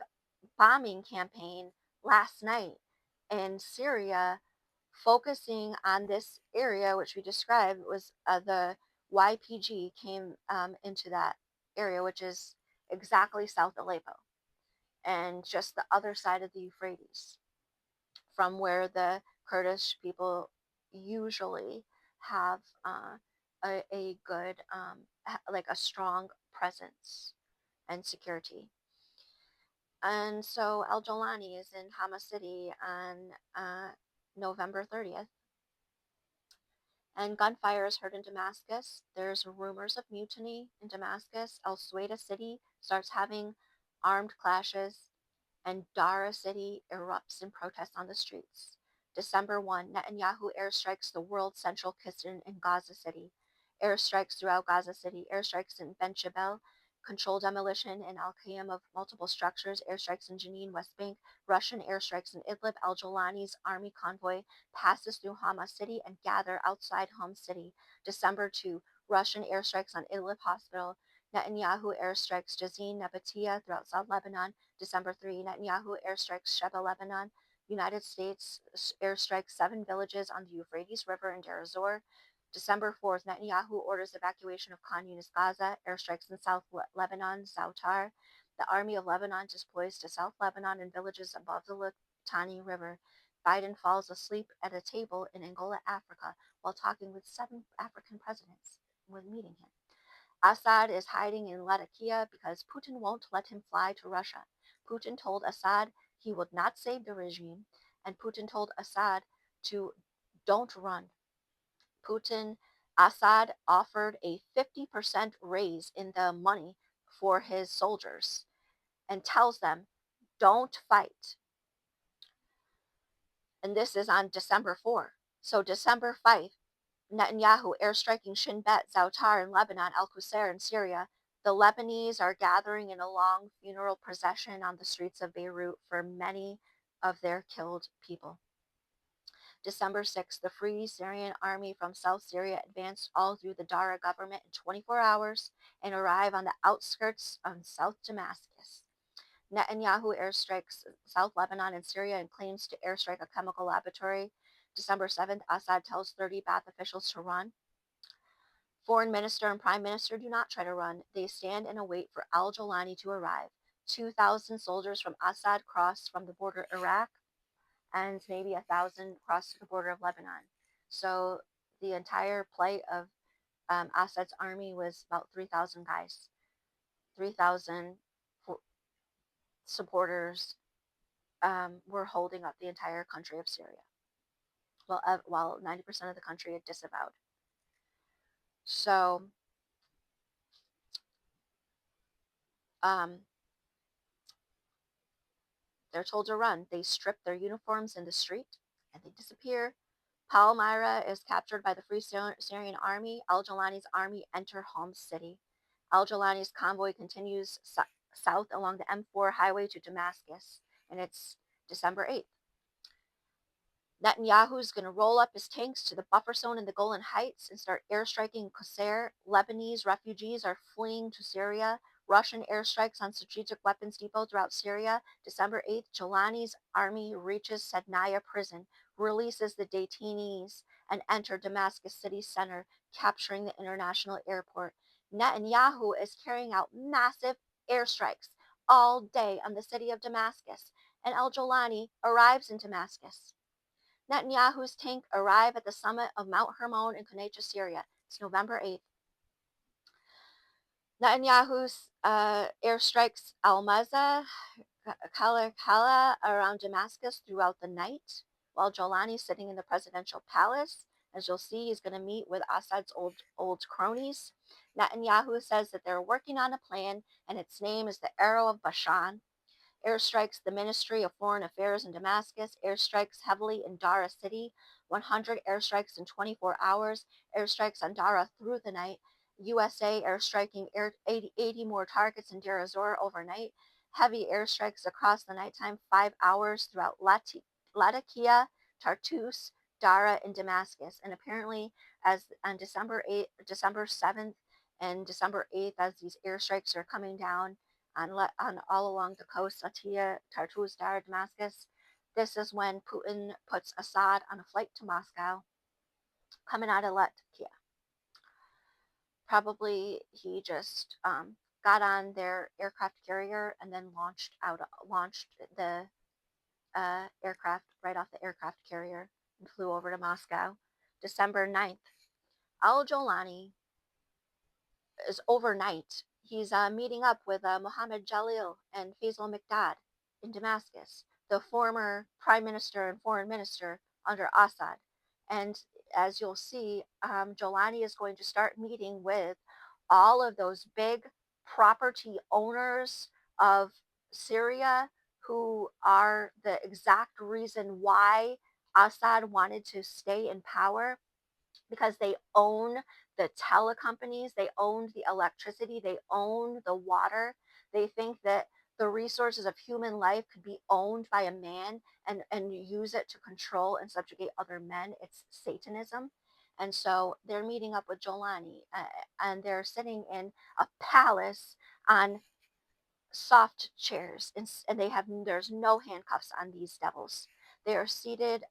bombing campaign last night in Syria, focusing on this area, which we described was the YPG came into that area, which is exactly South Aleppo and just the other side of the Euphrates from where the Kurdish people usually have a good, like a strong presence and security. And so Al Jolani is in Hama City on November 30th, and gunfire is heard in Damascus. There's rumors of mutiny in Damascus. El Sueda City starts having armed clashes, and Dara City erupts in protest on the streets. December 1, Netanyahu airstrikes the world's central kitchen in Gaza City. Airstrikes throughout Gaza City, airstrikes in Ben Jebel, controlled demolition in Al Qayyim of multiple structures, airstrikes in Jenin, West Bank, Russian airstrikes in Idlib. Al Jolani's army convoy passes through Hama City and gather outside Hom City. December 2, Russian airstrikes on Idlib Hospital. Netanyahu airstrikes Jazin, Nabatea throughout South Lebanon. December 3, Netanyahu airstrikes Sheba, Lebanon. United States airstrikes 7 villages on the Euphrates River in Deir ez-Zor. December 4th, Netanyahu orders evacuation of Khan Yunis, Gaza. Airstrikes in South Lebanon, Zoutar. The Army of Lebanon deploys to South Lebanon and villages above the Litani River. Biden falls asleep at a table in Angola, Africa, while talking with 7 African presidents when meeting him. Assad is hiding in Latakia because Putin won't let him fly to Russia. Putin told Assad he would not save the regime, and Putin told Assad to don't run. Assad offered a 50% raise in the money for his soldiers and tells them, don't fight. And this is on December 4. So December 5, Netanyahu airstriking Shin Bet, Zoutar in Lebanon, Al Qusair in Syria. The Lebanese are gathering in a long funeral procession on the streets of Beirut for many of their killed people. December 6th, the Free Syrian Army from South Syria advanced all through the Dara government in 24 hours and arrive on the outskirts of South Damascus. Netanyahu airstrikes South Lebanon and Syria and claims to airstrike a chemical laboratory. December 7th, Assad tells 30 Ba'ath officials to run. Foreign minister and prime minister do not try to run. They stand and await for Al Jolani to arrive. 2,000 soldiers from Assad cross from the border of Iraq, and maybe 1,000 cross the border of Lebanon. So the entire plight of Assad's army was about 3,000 guys, 3,000 supporters were holding up the entire country of Syria, while 90% of the country had disavowed. So they're told to run. They strip their uniforms in the street and they disappear. Palmyra is captured by the Free Syrian Army. Al Jolani's army enter Homs City. Al Jolani's convoy continues south along the M4 highway to Damascus, and it's December 8th. Netanyahu's going to roll up his tanks to the buffer zone in the Golan Heights and start airstriking Qusair. Lebanese refugees are fleeing to Syria. Russian airstrikes on strategic weapons depot throughout Syria. December 8th, Jolani's army reaches Sednaya prison, releases the detainees, and enter Damascus city center, capturing the international airport. Netanyahu is carrying out massive airstrikes all day on the city of Damascus, and Al Jolani arrives in Damascus. Netanyahu's tank arrive at the summit of Mount Hermon in Quneitra, Syria. It's November 8th. Netanyahu's airstrikes Al-Mazah, Kala around Damascus throughout the night, while Jolani is sitting in the presidential palace. As you'll see, he's going to meet with Assad's old cronies. Netanyahu says that they're working on a plan, and its name is the Arrow of Bashan. Airstrikes the Ministry of Foreign Affairs in Damascus, airstrikes heavily in Dara City, 100 airstrikes in 24 hours, airstrikes on Dara through the night, USA airstriking 80 more targets in Deir ez-Zor overnight, heavy airstrikes across the nighttime, 5 hours throughout Latakia, Tartus, Dara, and Damascus. And apparently, as on December 7th, and December 8th, as these airstrikes are coming down, on all along the coast, Latakia, Tartus, Dara, Damascus. This is when Putin puts Assad on a flight to Moscow, coming out of Latakia. Probably he just got on their aircraft carrier and then launched the aircraft right off the aircraft carrier and flew over to Moscow. December 9th, Al Jolani is overnight. He's meeting up with Mohammed Jalil and Faisal Mikdad in Damascus, the former prime minister and foreign minister under Assad. And as you'll see, Jolani is going to start meeting with all of those big property owners of Syria who are the exact reason why Assad wanted to stay in power, because they own the telecompanies, they own the electricity, they own the water. They think that the resources of human life could be owned by a man and use it to control and subjugate other men. It's Satanism. And so they're meeting up with Jolani, and they're sitting in a palace on soft chairs, and there's no handcuffs on these devils. They are seated.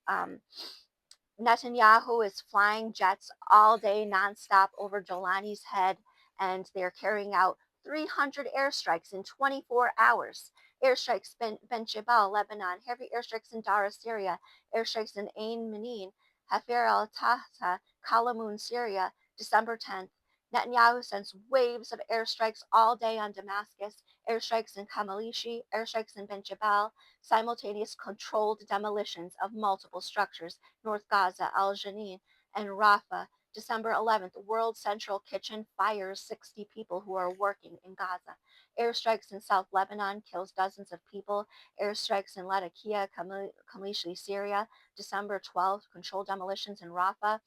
Netanyahu is flying jets all day nonstop over Jolani's head, and they're carrying out 300 airstrikes in 24 hours. Airstrikes in Ben Jebel, Lebanon, heavy airstrikes in Dara, Syria, airstrikes in Ain Menin, Hafer al Tahta, Kalamun, Syria, December 10th. Netanyahu sends waves of airstrikes all day on Damascus, airstrikes in Kamalishi, airstrikes in Ben Jebel, simultaneous controlled demolitions of multiple structures, North Gaza, Al Janin, and Rafah. December 11th, World Central Kitchen fires 60 people who are working in Gaza. Airstrikes in South Lebanon kills dozens of people. Airstrikes in Latakia, Kamishli, Syria. December 12th, controlled demolitions in Rafah,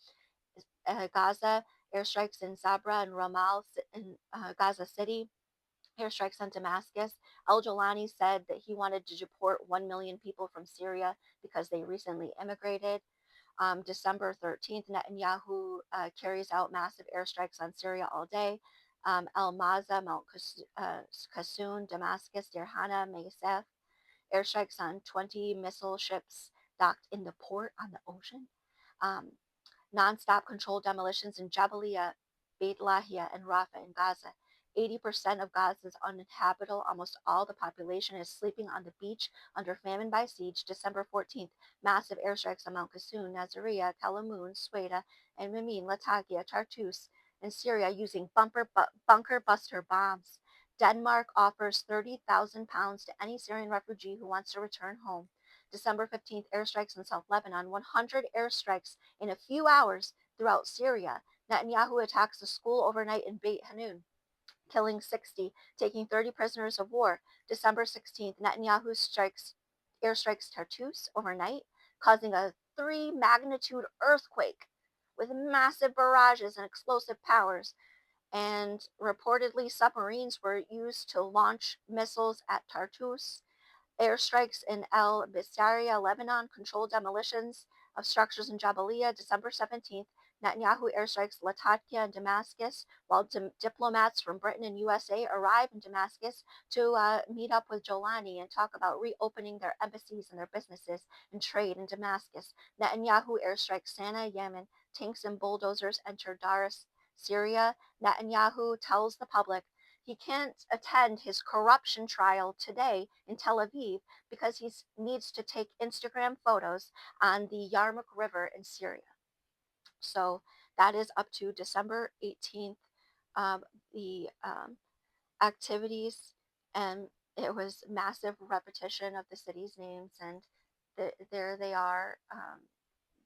Gaza. Airstrikes in Zabra and Ramal in Gaza City. Airstrikes on Damascus. Al Jolani said that he wanted to deport 1 million people from Syria because they recently immigrated. December 13th, Netanyahu carries out massive airstrikes on Syria all day. El Maza, Mount Qasun, Damascus, Deir Hana, Megasef. Airstrikes on 20 missile ships docked in the port on the ocean. Um, Non-stop controlled demolitions in Jabalia, Beit Lahia, and Rafah in Gaza. 80% of Gaza is uninhabitable. Almost all the population is sleeping on the beach under famine by siege. December 14th, massive airstrikes on Mount Qasun, Nazariya, Kalamun, Sueda, and Mimin, Latakia, Tartus, in Syria using bunker buster bombs. Denmark offers £30,000 to any Syrian refugee who wants to return home. December 15th, airstrikes in South Lebanon. 100 airstrikes in a few hours throughout Syria. Netanyahu attacks a school overnight in Beit Hanun, killing 60, taking 30 prisoners of war. December 16th, Netanyahu airstrikes Tartus overnight, causing a 3 magnitude earthquake with massive barrages and explosive powers. And reportedly, submarines were used to launch missiles at Tartus. Airstrikes in El Bistaria, Lebanon, controlled demolitions of structures in Jabalia. December 17th, Netanyahu airstrikes Latakia and Damascus, while diplomats from Britain and USA arrive in Damascus to meet up with Jolani and talk about reopening their embassies and their businesses and trade in Damascus. Netanyahu airstrikes Sana'a, Yemen. Tanks and bulldozers enter Daras, Syria. Netanyahu tells the public he can't attend his corruption trial today in Tel Aviv because he needs to take Instagram photos on the Yarmouk River in Syria. So that is up to December 18th. The activities, and it was massive repetition of the cities' names, and there they are.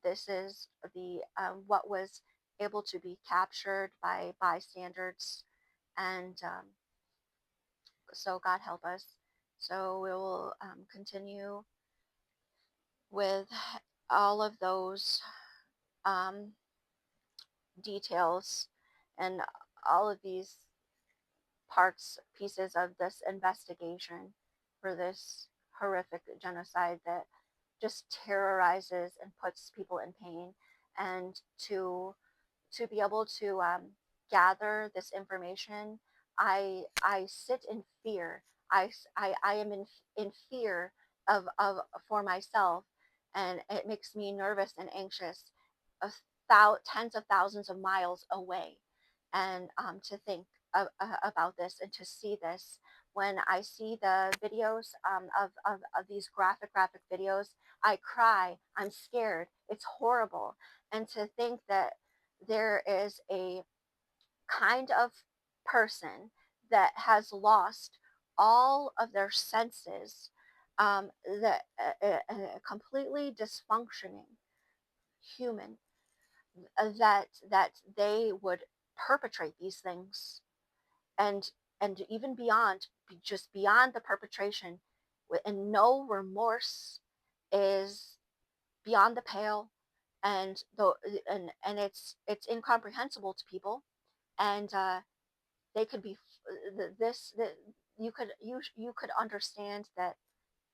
This is the what was able to be captured by bystanders, and so God help us. So we will continue with all of those um, details and all of these pieces of this investigation for this horrific genocide that just terrorizes and puts people in pain. And to be able to gather this information, I sit in fear. I am in fear of for myself, and it makes me nervous and anxious. Tens of thousands of miles away, and to think about this and to see this. When I see the videos of these graphic videos, I cry. I'm scared. It's horrible. And to think that there is a kind of person that has lost all of their senses, that completely dysfunctioning human, that they would perpetrate these things, and even beyond, just beyond the perpetration, and no remorse is beyond the pale, and the and it's incomprehensible to people, and they could be this that you could understand that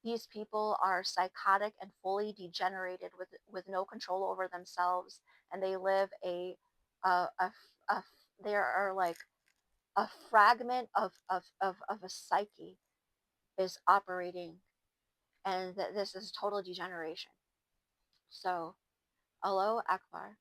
these people are psychotic and fully degenerated with no control over themselves, and they live a they are like a fragment of a psyche is operating, and that this is total degeneration. So, Allahu Akbar.